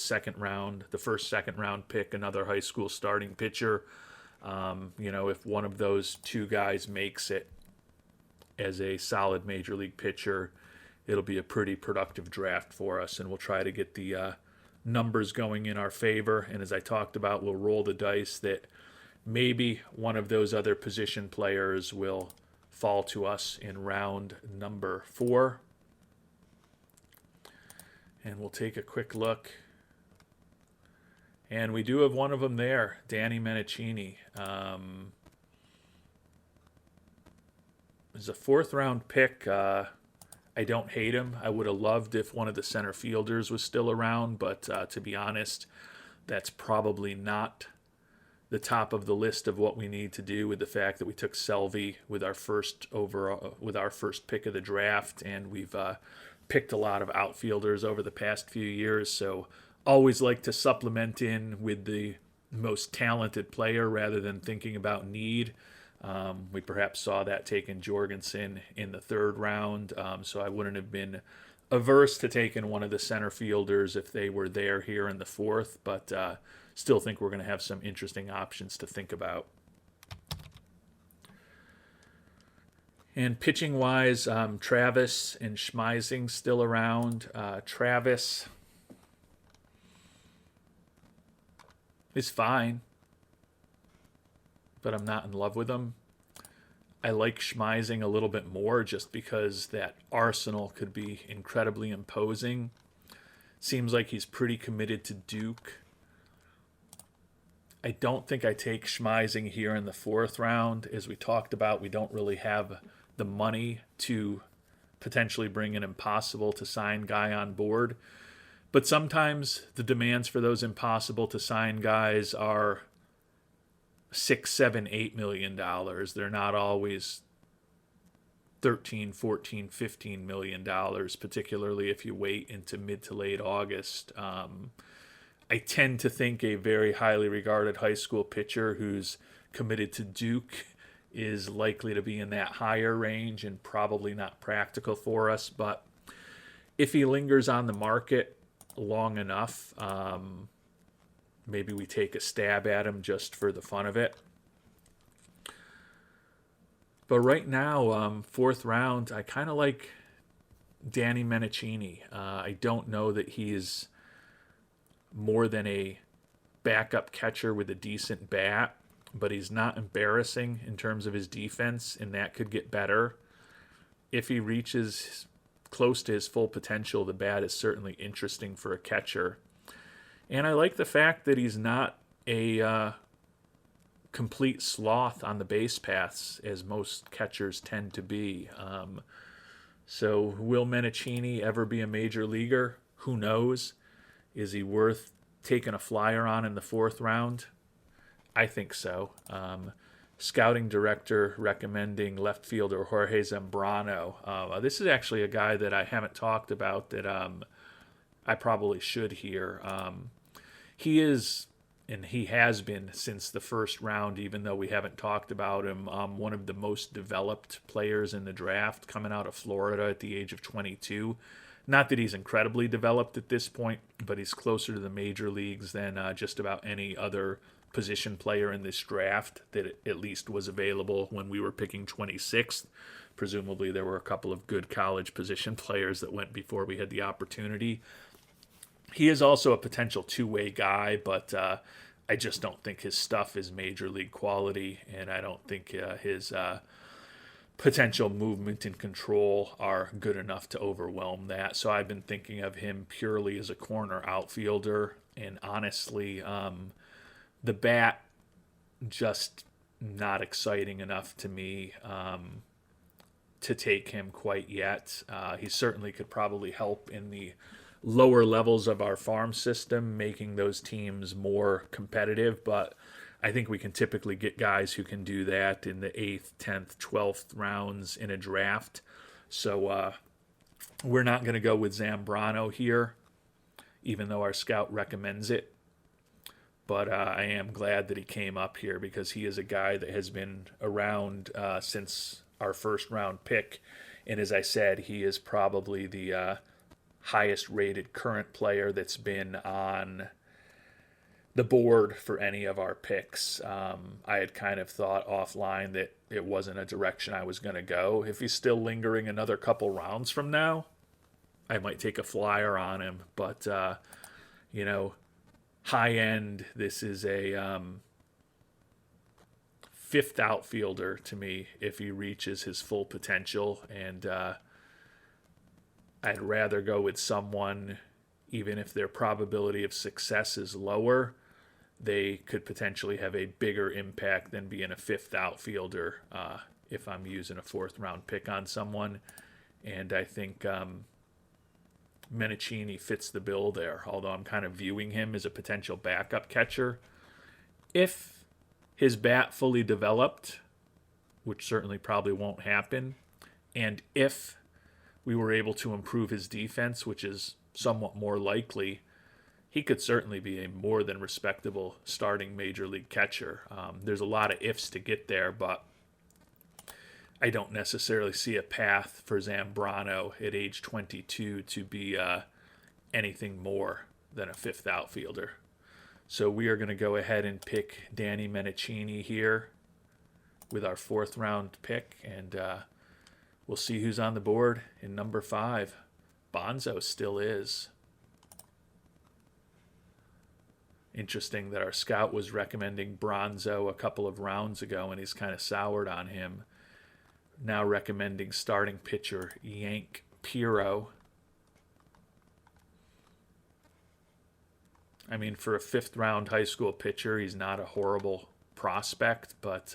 first second round pick, another high school starting pitcher. If one of those two guys makes it as a solid major league pitcher, it'll be a pretty productive draft for us, and we'll try to get the numbers going in our favor. And as I talked about, we'll roll the dice that maybe one of those other position players will fall to us in round number 4. And we'll take a quick look. And we do have one of them there, Danny Menachini. Is a fourth-round pick. I don't hate him. I would have loved if one of the center fielders was still around, but to be honest, that's probably not the top of the list of what we need to do, with the fact that we took Selvey with our first pick of the draft, and we've picked a lot of outfielders over the past few years. So always like to supplement in with the most talented player rather than thinking about need. We perhaps saw that taking Jorgensen in the third round, so I wouldn't have been averse to taking one of the center fielders if they were there here in the fourth, but still think we're going to have some interesting options to think about. And pitching-wise, Travis and Schmeising still around. Travis is fine, but I'm not in love with him. I like Schmeising a little bit more just because that arsenal could be incredibly imposing. Seems like he's pretty committed to Duke. I don't think I take Schmeising here in the fourth round. As we talked about, we don't really have the money to potentially bring an impossible to sign guy on board. But sometimes the demands for those impossible to sign guys are $6, $7, $8 million. They're not always $13, $14, $15 million, particularly if you wait into mid to late August. I tend to think a very highly regarded high school pitcher who's committed to Duke is likely to be in that higher range and probably not practical for us. But if he lingers on the market long enough, maybe we take a stab at him just for the fun of it. But right now, fourth round, I kind of like Danny Menachini. I don't know that he's more than a backup catcher with a decent bat, but he's not embarrassing in terms of his defense, and that could get better. If he reaches close to his full potential, the bat is certainly interesting for a catcher. And I like the fact that he's not a complete sloth on the base paths, as most catchers tend to be. So will Menachini ever be a major leaguer? Who knows? Is he worth taking a flyer on in the fourth round? I think so. Scouting director recommending left fielder Jorge Zambrano. This is actually a guy that I haven't talked about that I probably should here. He is, and he has been since the first round, even though we haven't talked about him, one of the most developed players in the draft, coming out of Florida at the age of 22. Not that he's incredibly developed at this point, but he's closer to the major leagues than just about any other position player in this draft that at least was available when we were picking 26th. Presumably there were a couple of good college position players that went before we had the opportunity. He is also a potential two-way guy, but I just don't think his stuff is major league quality, and I don't think his potential movement and control are good enough to overwhelm that. So I've been thinking of him purely as a corner outfielder, and honestly, the bat just not exciting enough to me to take him quite yet. He certainly could probably help in the lower levels of our farm system, making those teams more competitive, but I think we can typically get guys who can do that in the 8th, 10th, 12th rounds in a draft. So we're not going to go with Zambrano here, even though our scout recommends it. But I am glad that he came up here because he is a guy that has been around since our first round pick. And as I said, he is probably the highest rated current player that's been on the board for any of our picks. I had kind of thought offline that it wasn't a direction I was going to go. If he's still lingering another couple rounds from now, I might take a flyer on him. But, high end, this is a fifth outfielder to me if he reaches his full potential. And I'd rather go with someone even if their probability of success is lower, they could potentially have a bigger impact than being a fifth outfielder if I'm using a fourth round pick on someone. And I think Menachini fits the bill there, although I'm kind of viewing him as a potential backup catcher. If his bat fully developed, which certainly probably won't happen, and if we were able to improve his defense, which is somewhat more likely, he could certainly be a more than respectable starting major league catcher. There's a lot of ifs to get there, but I don't necessarily see a path for Zambrano at age 22 to be anything more than a fifth outfielder. So we are going to go ahead and pick Danny Menachini here with our fourth round pick, and we'll see who's on the board in number 5. Bonzo still is. Interesting that our scout was recommending Bronzo a couple of rounds ago, and he's kind of soured on him. Now recommending starting pitcher Yank Piro. I mean, for a fifth round high school pitcher, he's not a horrible prospect, but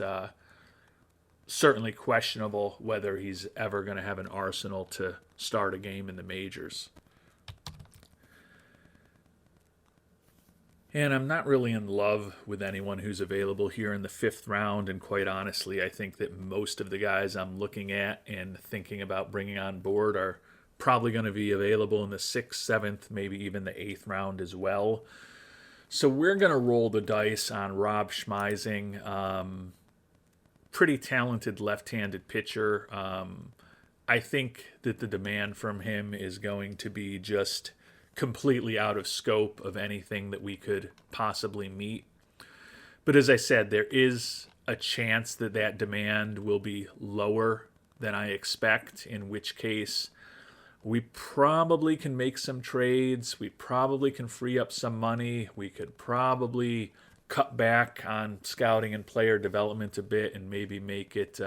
certainly questionable whether he's ever going to have an arsenal to start a game in the majors. And I'm not really in love with anyone who's available here in the fifth round. And quite honestly, I think that most of the guys I'm looking at and thinking about bringing on board are probably going to be available in the 6th, 7th, maybe even the 8th round as well. So we're going to roll the dice on Rob Schmeising. Pretty talented left-handed pitcher. I think that the demand from him is going to be just completely out of scope of anything that we could possibly meet. But as I said, there is a chance that that demand will be lower than I expect, in which case we probably can make some trades. We probably can free up some money. We could probably cut back on scouting and player development a bit and maybe make it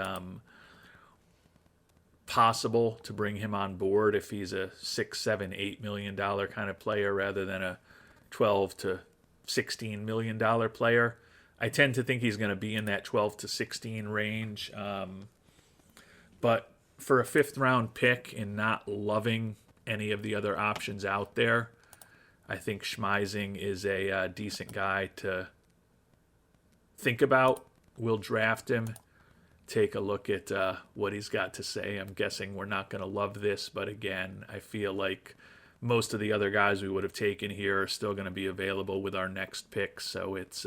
possible to bring him on board if he's a $6, $7, $8 million kind of player rather than a $12 to $16 million player. I tend to think he's going to be in that 12 to 16 range. But for a fifth round pick and not loving any of the other options out there, I think Schmeising is a decent guy to think about. We'll draft him. Take a look at what he's got to say. I'm guessing we're not going to love this, but again, I feel like most of the other guys we would have taken here are still going to be available with our next pick, so it's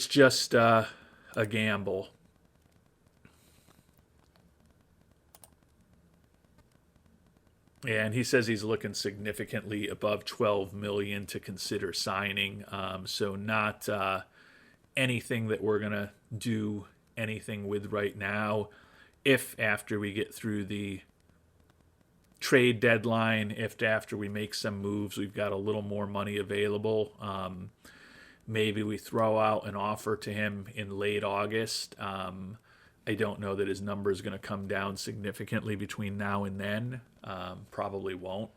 just a gamble. And he says he's looking significantly above $12 million to consider signing, so not anything that we're going to do anything with right now. If after we get through the trade deadline, if after we make some moves, we've got a little more money available, maybe we throw out an offer to him in late August. I don't know that his number is going to come down significantly between now and then. Probably won't,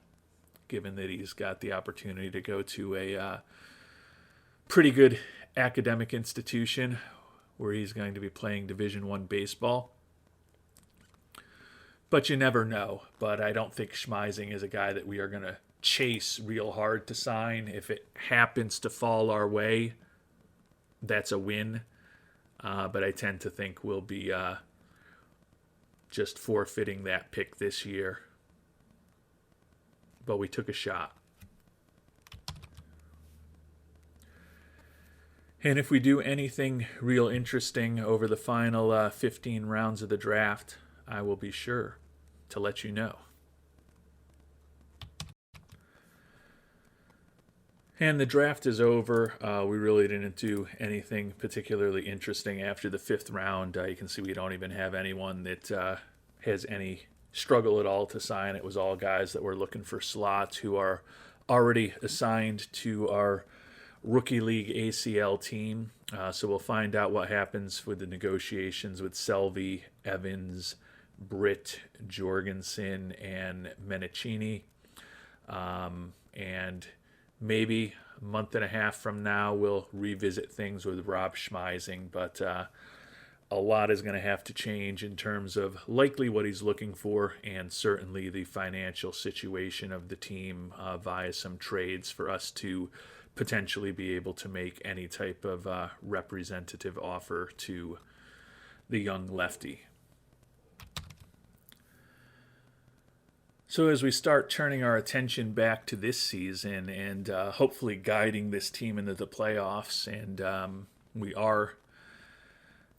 given that he's got the opportunity to go to a pretty good academic institution where he's going to be playing Division I baseball. But you never know. But I don't think Schmeising is a guy that we are going to chase real hard to sign. If it happens to fall our way, that's a win. But I tend to think we'll be just forfeiting that pick this year. But we took a shot. And if we do anything real interesting over the final 15 rounds of the draft, I will be sure to let you know. And the draft is over. We really didn't do anything particularly interesting after the 5th round. You can see we don't even have anyone that has any struggle at all to sign. It was all guys that were looking for slots who are already assigned to our Rookie League ACL team. So we'll find out what happens with the negotiations with Selvey, Evans, Britt, Jorgensen, and Menachini. And maybe a month and a half from now, we'll revisit things with Rob Schmeising. But a lot is going to have to change in terms of likely what he's looking for and certainly the financial situation of the team via some trades for us to potentially be able to make any type of representative offer to the young lefty. So as we start turning our attention back to this season and hopefully guiding this team into the playoffs, and we are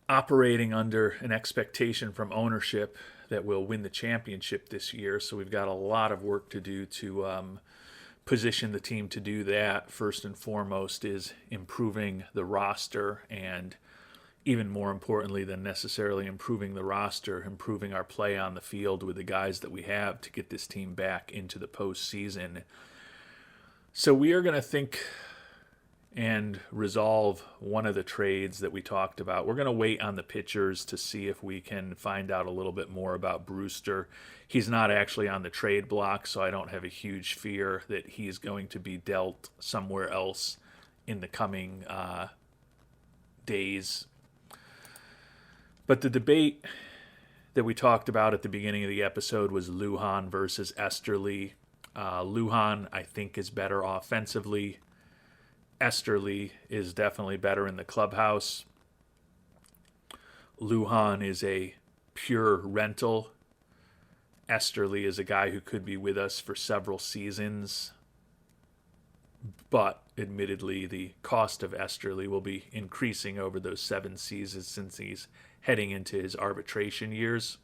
operating under an expectation from ownership that we'll win the championship this year, so we've got a lot of work to do to position the team to do that. First and foremost is improving the roster, and even more importantly than necessarily improving the roster, improving our play on the field with the guys that we have to get this team back into the postseason. So we are going to think and resolve one of the trades that we talked about. We're going to wait on the pitchers to see if we can find out a little bit more about Brewster. He's not actually on the trade block, so I don't have a huge fear that he's going to be dealt somewhere else in the coming days. But the debate that we talked about at the beginning of the episode was Lujan versus Esterly. Lujan, I think, is better offensively. Esterly is definitely better in the clubhouse. Lujan is a pure rental. Esterly is a guy who could be with us for several seasons. But admittedly, the cost of Esterly will be increasing over those 7 seasons since he's heading into his arbitration years.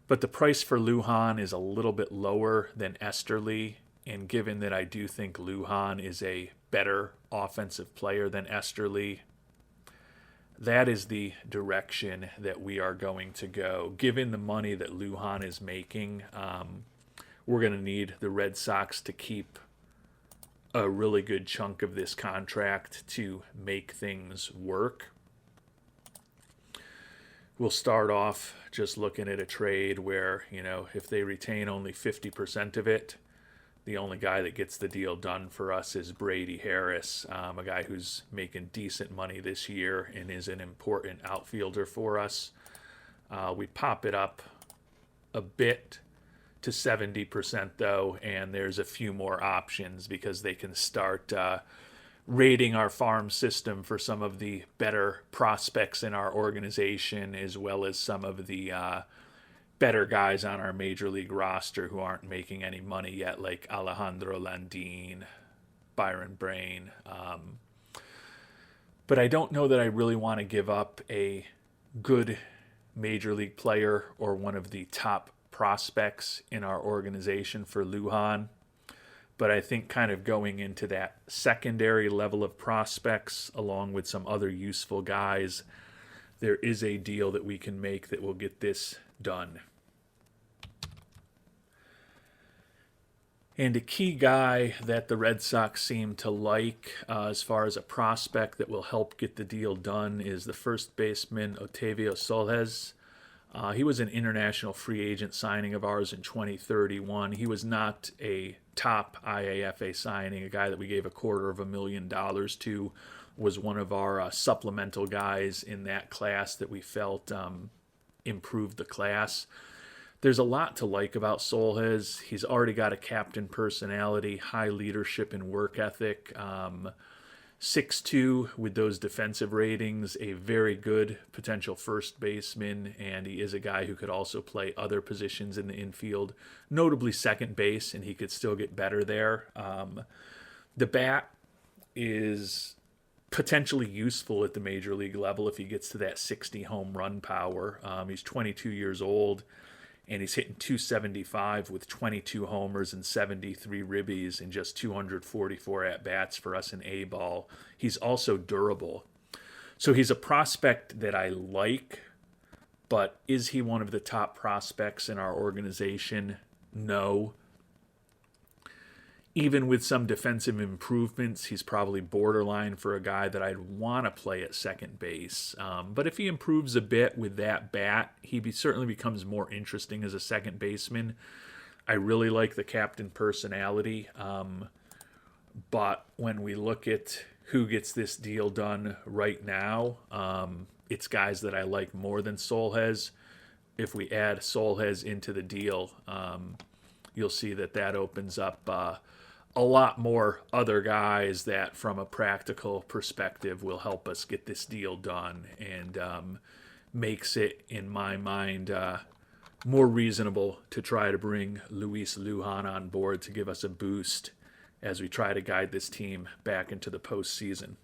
But the price for Lujan is a little bit lower than Esterly, and given that I do think Lujan is a better offensive player than Esterly, that is the direction that we are going to go. Given the money that Lujan is making, we're going to need the Red Sox to keep a really good chunk of this contract to make things work. We'll start off just looking at a trade where, if they retain only 50% of it, the only guy that gets the deal done for us is Brady Harris, a guy who's making decent money this year and is an important outfielder for us. We pop it up a bit to 70% though, and there's a few more options because they can start raiding our farm system for some of the better prospects in our organization, as well as some of the better guys on our major league roster who aren't making any money yet, like Alejandro Landin, Byron Brain. But I don't know that I really want to give up a good major league player or one of the top prospects in our organization for Lujan. But I think kind of going into that secondary level of prospects along with some other useful guys, there is a deal that we can make that will get this done. And a key guy that the Red Sox seem to like as far as a prospect that will help get the deal done is the first baseman Otavio Solhes. He was an international free agent signing of ours in 2031. He was not a top IAFA signing. A guy that we gave $250,000 to was one of our supplemental guys in that class that we felt improved the class. There's a lot to like about Solhes. He's already got a captain personality, high leadership and work ethic. 6'2" with those defensive ratings, a very good potential first baseman, and he is a guy who could also play other positions in the infield, notably second base, and he could still get better there. The bat is potentially useful at the major league level if he gets to that 60 home run power. He's 22 years old, and he's hitting .275 with 22 homers and 73 ribbies and just 244 at-bats for us in A-ball. He's also durable. So he's a prospect that I like, but is he one of the top prospects in our organization? No. Even with some defensive improvements, he's probably borderline for a guy that I'd want to play at second base. But if he improves a bit with that bat, he certainly becomes more interesting as a second baseman. I really like the captain personality, but when we look at who gets this deal done right now, it's guys that I like more than Solhez. If we add Solhez into the deal, you'll see that that opens up a lot more other guys that, from a practical perspective, will help us get this deal done, and makes it, in my mind, more reasonable to try to bring Luis Lujan on board to give us a boost as we try to guide this team back into the postseason.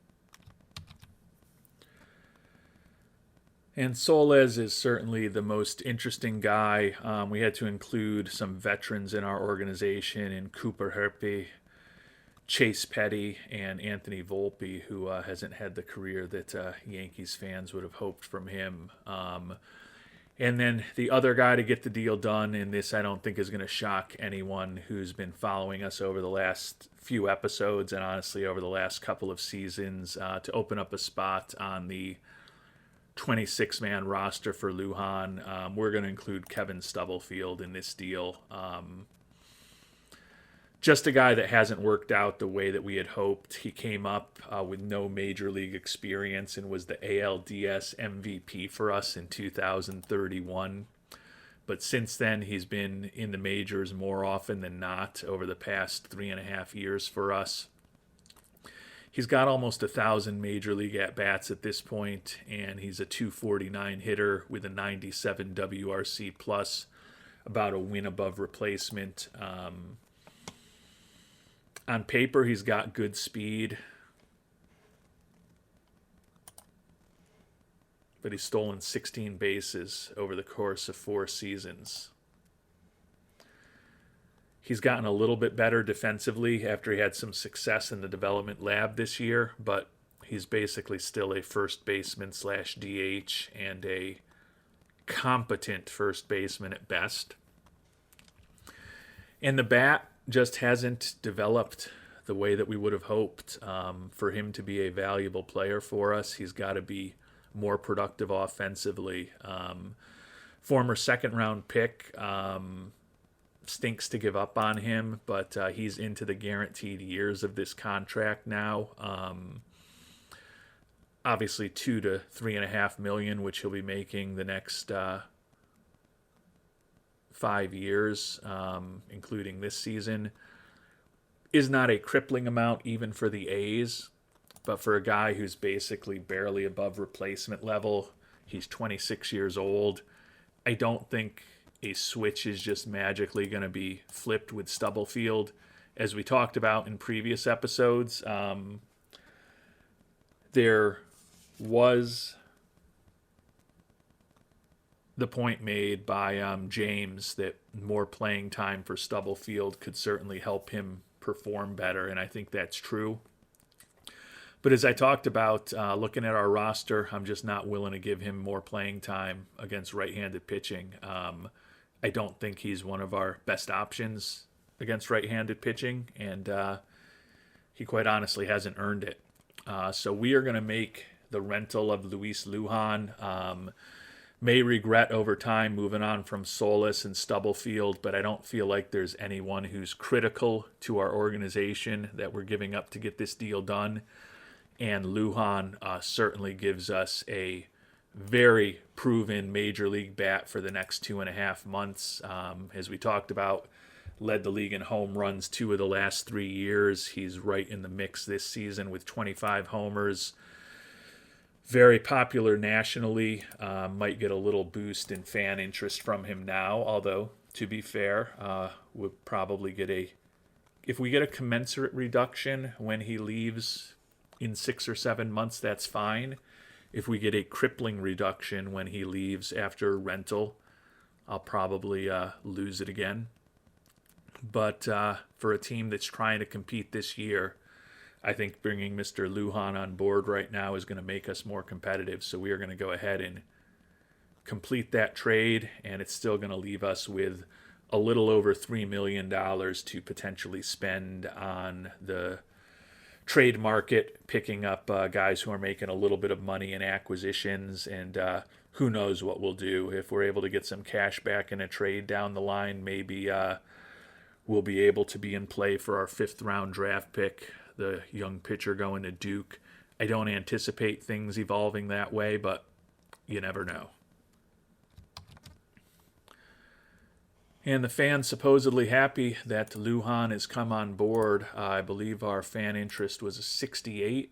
And Solez is certainly the most interesting guy. We had to include some veterans in our organization in Cooper Herpy, Chase Petty, and Anthony Volpe, who hasn't had the career that Yankees fans would have hoped from him. And then the other guy to get the deal done, and this I don't think is going to shock anyone who's been following us over the last few episodes and honestly over the last couple of seasons, to open up a spot on the 26-man roster for Lujan. We're going to include Kevin Stubblefield in this deal. Just a guy that hasn't worked out the way that we had hoped. He came up with no major league experience and was the ALDS MVP for us in 2031. But since then, he's been in the majors more often than not over the past 3.5 years for us. He's got almost 1,000 major league at-bats at this point, and he's a .249 hitter with a 97 WRC plus, about a win above replacement. On paper, he's got good speed, but he's stolen 16 bases over the course of 4 seasons. He's gotten a little bit better defensively after he had some success in the development lab this year, but he's basically still a first baseman / DH and a competent first baseman at best. And the bat just hasn't developed the way that we would have hoped. For him to be a valuable player for us, he's got to be more productive offensively. Former second-round pick, stinks to give up on him, but he's into the guaranteed years of this contract now. Obviously, $2 to $3.5 million, which he'll be making the next 5 years, including this season, is not a crippling amount even for the A's, but for a guy who's basically barely above replacement level, he's 26 years old. I don't think a switch is just magically going to be flipped with Stubblefield. As we talked about in previous episodes, there was the point made by James that more playing time for Stubblefield could certainly help him perform better, and I think that's true. But as I talked about, looking at our roster, I'm just not willing to give him more playing time against right-handed pitching. I don't think he's one of our best options against right-handed pitching, and he quite honestly hasn't earned it. So we are going to make the rental of Luis Lujan. May regret over time moving on from Solis and Stubblefield, but I don't feel like there's anyone who's critical to our organization that we're giving up to get this deal done. And Lujan certainly gives us a very proven major league bat for the next 2.5 months. As we talked about, led the league in home runs 2 of the last 3 years. He's right in the mix this season with 25 homers. Very popular nationally. Might get a little boost in fan interest from him now, although, to be fair, we'll probably get if we get a commensurate reduction when he leaves in 6 or 7 months, that's fine. If we get a crippling reduction when he leaves after rental, I'll probably lose it again. But for a team that's trying to compete this year, I think bringing Mr. Lujan on board right now is going to make us more competitive. So we are going to go ahead and complete that trade, and it's still going to leave us with a little over $3 million to potentially spend on the trade market, picking up guys who are making a little bit of money in acquisitions, and who knows what we'll do. If we're able to get some cash back in a trade down the line, maybe will be able to be in play for our 5th-round draft pick, the young pitcher going to Duke. I don't anticipate things evolving that way, but you never know. And the fans supposedly happy that Lujan has come on board. I believe our fan interest was a 68.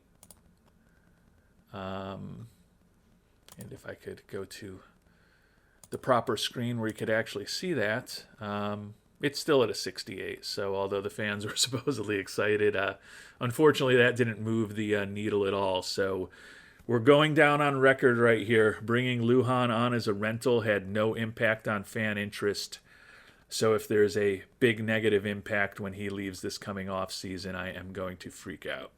And if I could go to the proper screen where you could actually see that, it's still at a 68. So although the fans were supposedly excited, unfortunately that didn't move the needle at all. So we're going down on record right here. Bringing Lujan on as a rental had no impact on fan interest. So if there's a big negative impact when he leaves this coming off season, I am going to freak out.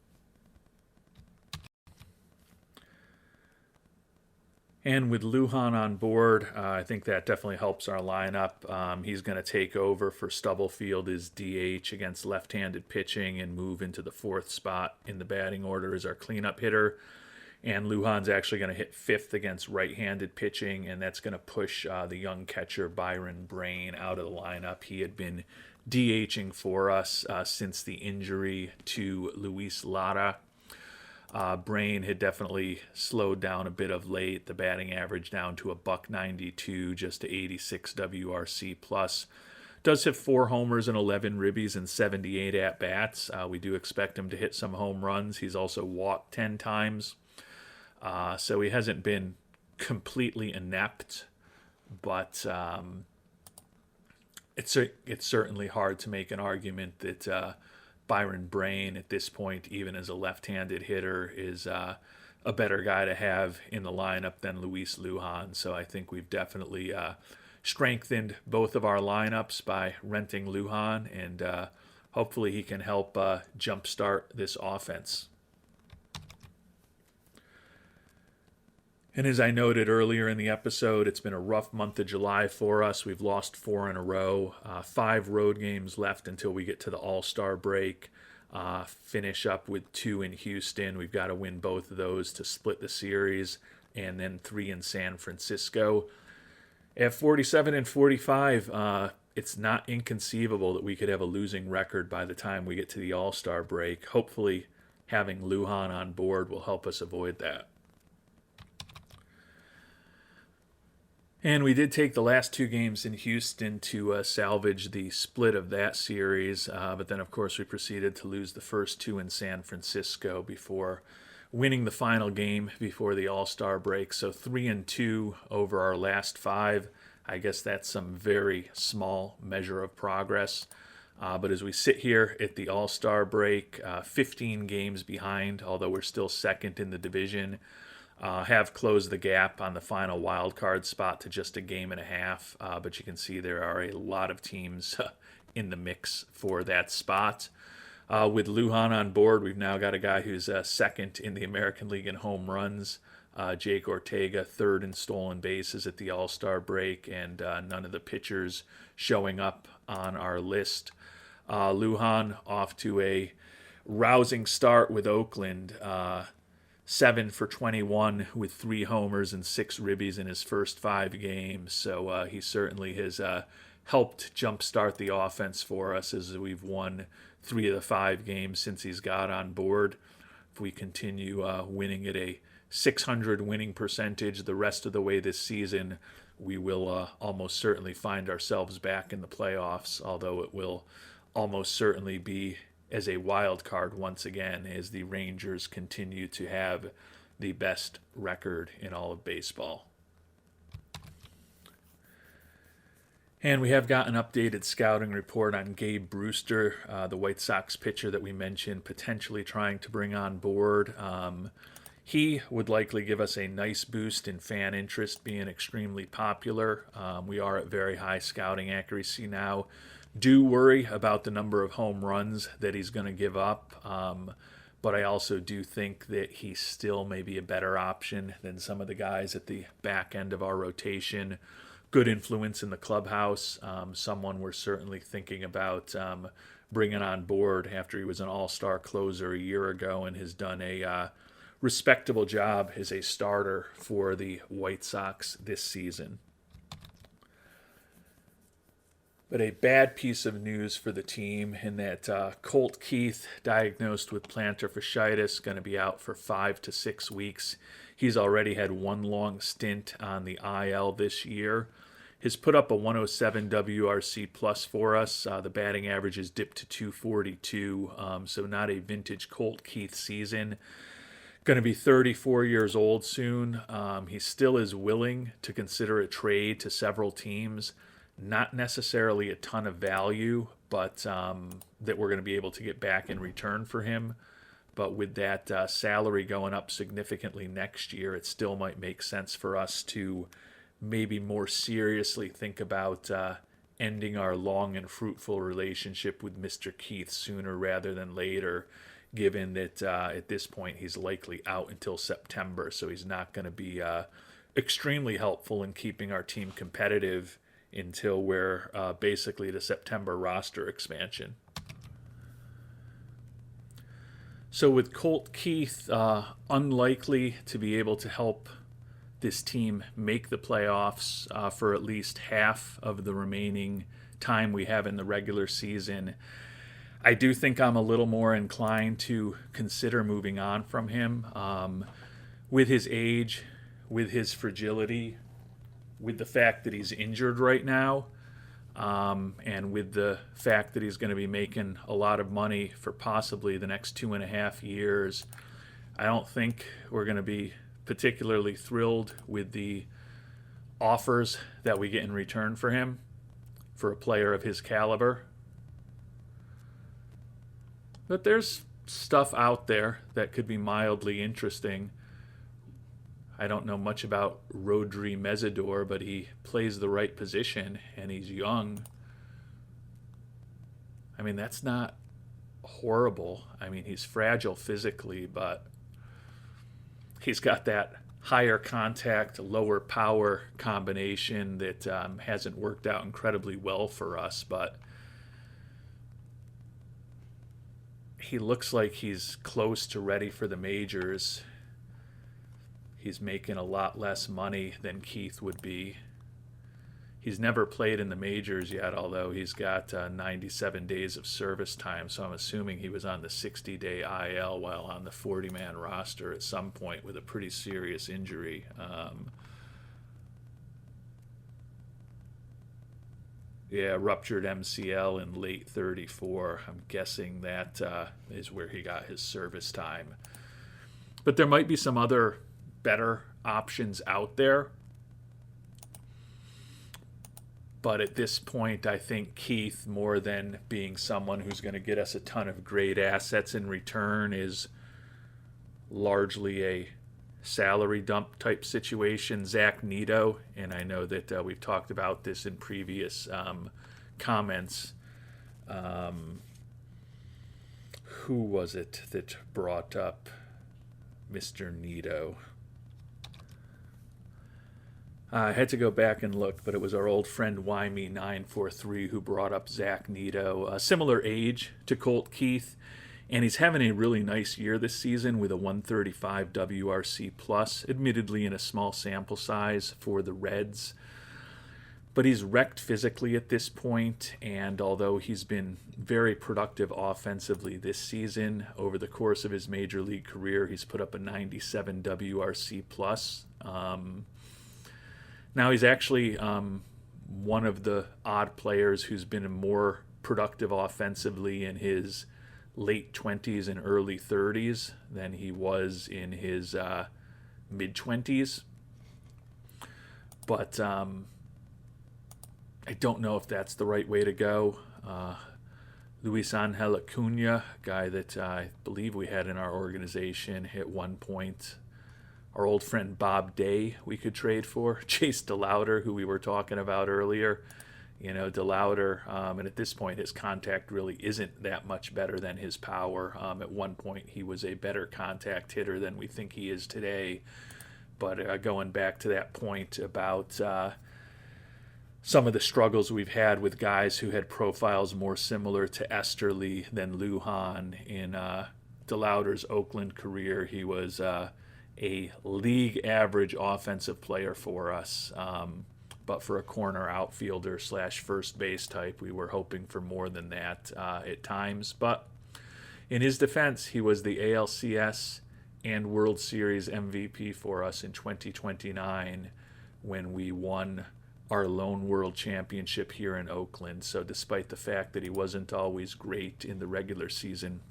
And with Lujan on board, I think that definitely helps our lineup. He's going to take over for Stubblefield as DH against left-handed pitching and move into the 4th spot in the batting order as our cleanup hitter. And Lujan's actually going to hit 5th against right-handed pitching, and that's going to push the young catcher Byron Brain out of the lineup. He had been DHing for us since the injury to Luis Lara. Brain had definitely slowed down a bit of late. The batting average down to a .192, just to 86 WRC plus. Does have 4 homers and 11 ribbies and 78 at-bats. We do expect him to hit some home runs. He's also walked 10 times. So he hasn't been completely inept, but it's certainly hard to make an argument that Byron Brain at this point, even as a left-handed hitter, is a better guy to have in the lineup than Luis Lujan. So I think we've definitely strengthened both of our lineups by renting Lujan, and hopefully he can help jumpstart this offense. And as I noted earlier in the episode, it's been a rough month of July for us. We've lost 4 in a row, 5 road games left until we get to the All-Star break. Finish up with 2 in Houston. We've got to win both of those to split the series, and then 3 in San Francisco. At 47 and 45, it's not inconceivable that we could have a losing record by the time we get to the All-Star break. Hopefully, having Lujan on board will help us avoid that. And we did take the last 2 games in Houston to salvage the split of that series. But then, of course, we proceeded to lose the first 2 in San Francisco before winning the final game before the All-Star break. So 3-2 over our last 5. I guess that's some very small measure of progress. But as we sit here at the All-Star break, 15 games behind, although we're still second in the division, have closed the gap on the final wild card spot to just a game and a half. But you can see there are a lot of teams in the mix for that spot. With Lujan on board, we've now got a guy who's second in the American League in home runs. Jake Ortega, 3rd in stolen bases at the All-Star break, and none of the pitchers showing up on our list. Lujan off to a rousing start with Oakland. 7 for 21 with 3 homers and 6 ribbies in his first 5 games. So he certainly has helped jumpstart the offense for us as we've won 3 of the 5 games since he's got on board. If we continue winning at a .600 winning percentage the rest of the way this season, we will almost certainly find ourselves back in the playoffs, although it will almost certainly be as a wild card once again, as the Rangers continue to have the best record in all of baseball. And we have got an updated scouting report on Gabe Brewster, the White Sox pitcher that we mentioned potentially trying to bring on board. He would likely give us a nice boost in fan interest, being extremely popular. We are at very high scouting accuracy now. Do worry about the number of home runs that he's going to give up, but I also do think that he still may be a better option than some of the guys at the back end of our rotation. Good influence in the clubhouse, someone we're certainly thinking about bringing on board after he was an all-star closer a year ago and has done a respectable job as a starter for the White Sox this season. But a bad piece of news for the team in that Colt Keith, diagnosed with plantar fasciitis, going to be out for 5 to 6 weeks. He's already had one long stint on the IL this year. He's put up a 107 WRC plus for us. The batting average is dipped to 242, so not a vintage Colt Keith season. Going to be 34 years old soon. He still is willing to consider a trade to several teams. Not necessarily a ton of value, but that we're going to be able to get back in return for him. But with that salary going up significantly next year, it still might make sense for us to maybe more seriously think about ending our long and fruitful relationship with Mr. Keith sooner rather than later, given that at this point he's likely out until September, so he's not going to be extremely helpful in keeping our team competitive until we're basically the September roster expansion. So with Colt Keith unlikely to be able to help this team make the playoffs for at least half of the remaining time we have in the regular season, I do think I'm a little more inclined to consider moving on from him. With his age, with his fragility, with the fact that he's injured right now, and with the fact that he's going to be making a lot of money for possibly the next 2.5 years, I don't think we're going to be particularly thrilled with the offers that we get in return for him, for a player of his caliber. But there's stuff out there that could be mildly interesting. I don't know much about Rodri Mesidor, but he plays the right position and he's young. I mean, that's not horrible. I mean, he's fragile physically, but he's got that higher contact, lower power combination that hasn't worked out incredibly well for us, but he looks like he's close to ready for the majors. He's making a lot less money than Keith would be. He's never played in the majors yet, although he's got 97 days of service time, so I'm assuming he was on the 60-day IL while on the 40-man roster at some point with a pretty serious injury. Ruptured MCL in late 34. I'm guessing that is where he got his service time. But there might be some other better options out there. But at this point, I think Keith, more than being someone who's going to get us a ton of great assets in return, is largely a salary dump type situation. Zach Neto, and I know that we've talked about this in previous comments. Who was it that brought up Mr. Neto? I had to go back and look, but it was our old friend Wymie943 who brought up Zach Neto, a similar age to Colt Keith, and he's having a really nice year this season with a 135 WRC plus, admittedly in a small sample size for the Reds. But he's wrecked physically at this point, and although he's been very productive offensively this season, over the course of his major league career, he's put up a 97 WRC plus. Now he's actually one of the odd players who's been more productive offensively in his late 20s and early 30s than he was in his mid-20s. But I don't know if that's the right way to go. Luis Angel Acuna, guy that I believe we had in our organization at one point. Our old friend Bob Day we could trade for. Chase DeLauder, who we were talking about earlier. You know, DeLauder, and at this point his contact really isn't that much better than his power. At one point he was a better contact hitter than we think he is today. But going back to that point about some of the struggles we've had with guys who had profiles more similar to Esterly than Lujan. In DeLauder's Oakland career, he was a league average offensive player for us. but for a corner outfielder slash first base type, we were hoping for more than that at times. But in his defense, he was the ALCS and World Series MVP for us in 2029 when we won our lone world championship here in Oakland. So despite the fact that he wasn't always great in the regular season,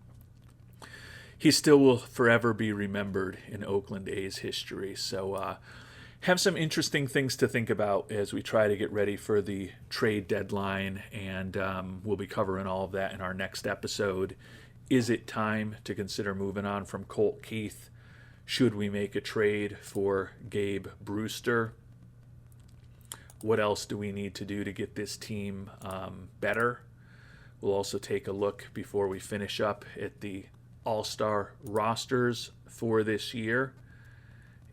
he still will forever be remembered in Oakland A's history. So have some interesting things to think about as we try to get ready for the trade deadline, and we'll be covering all of that in our next episode. Is it time to consider moving on from Colt Keith? Should we make a trade for Gabe Brewster? What else do we need to do to get this team better? We'll also take a look before we finish up at the All-Star rosters for this year.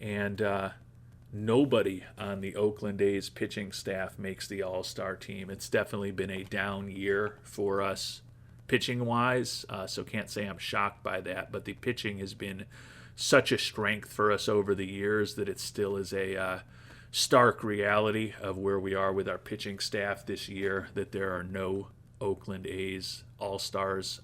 And nobody on the Oakland A's pitching staff makes the All-Star team. It's definitely been a down year for us pitching-wise, so can't say I'm shocked by that. But the pitching has been such a strength for us over the years that it still is a stark reality of where we are with our pitching staff this year, that there are no Oakland A's All-Stars.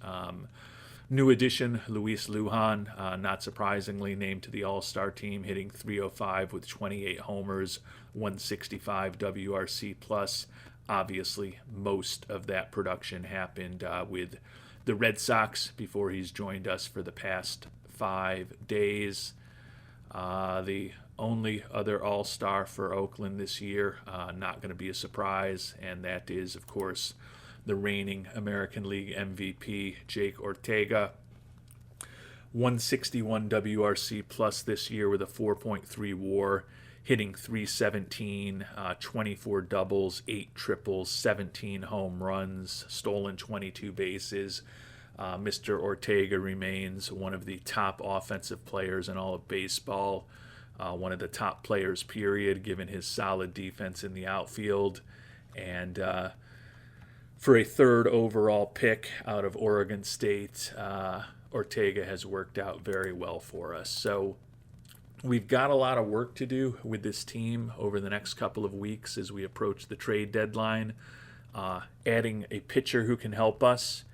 New addition, Luis Lujan, not surprisingly, named to the All-Star team, hitting .305 with 28 homers, 165 WRC plus. Obviously, most of that production happened with the Red Sox before he's joined us for the past 5 days. The only other All-Star for Oakland this year, not going to be a surprise, and that is, of course, the reigning American League MVP, Jake Ortega. 161 WRC plus this year with a 4.3 WAR, hitting .317, 24 doubles, 8 triples, 17 home runs, stolen 22 bases. Mr. Ortega remains one of the top offensive players in all of baseball, one of the top players, period, given his solid defense in the outfield. And for a third overall pick out of Oregon State, Ortega has worked out very well for us. So we've got a lot of work to do with this team over the next couple of weeks as we approach the trade deadline, adding a pitcher who can help us,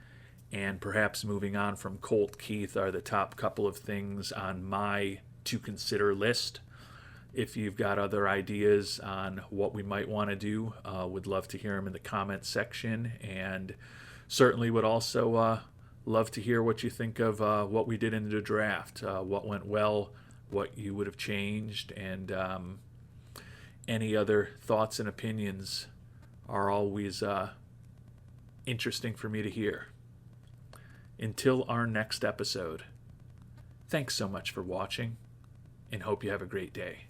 and perhaps moving on from Colt Keith are the top couple of things on my to-consider list. If you've got other ideas on what we might want to do, would love to hear them in the comments section, and certainly would also love to hear what you think of what we did in the draft, what went well, what you would have changed, and any other thoughts and opinions are always interesting for me to hear. Until our next episode, thanks so much for watching, and hope you have a great day.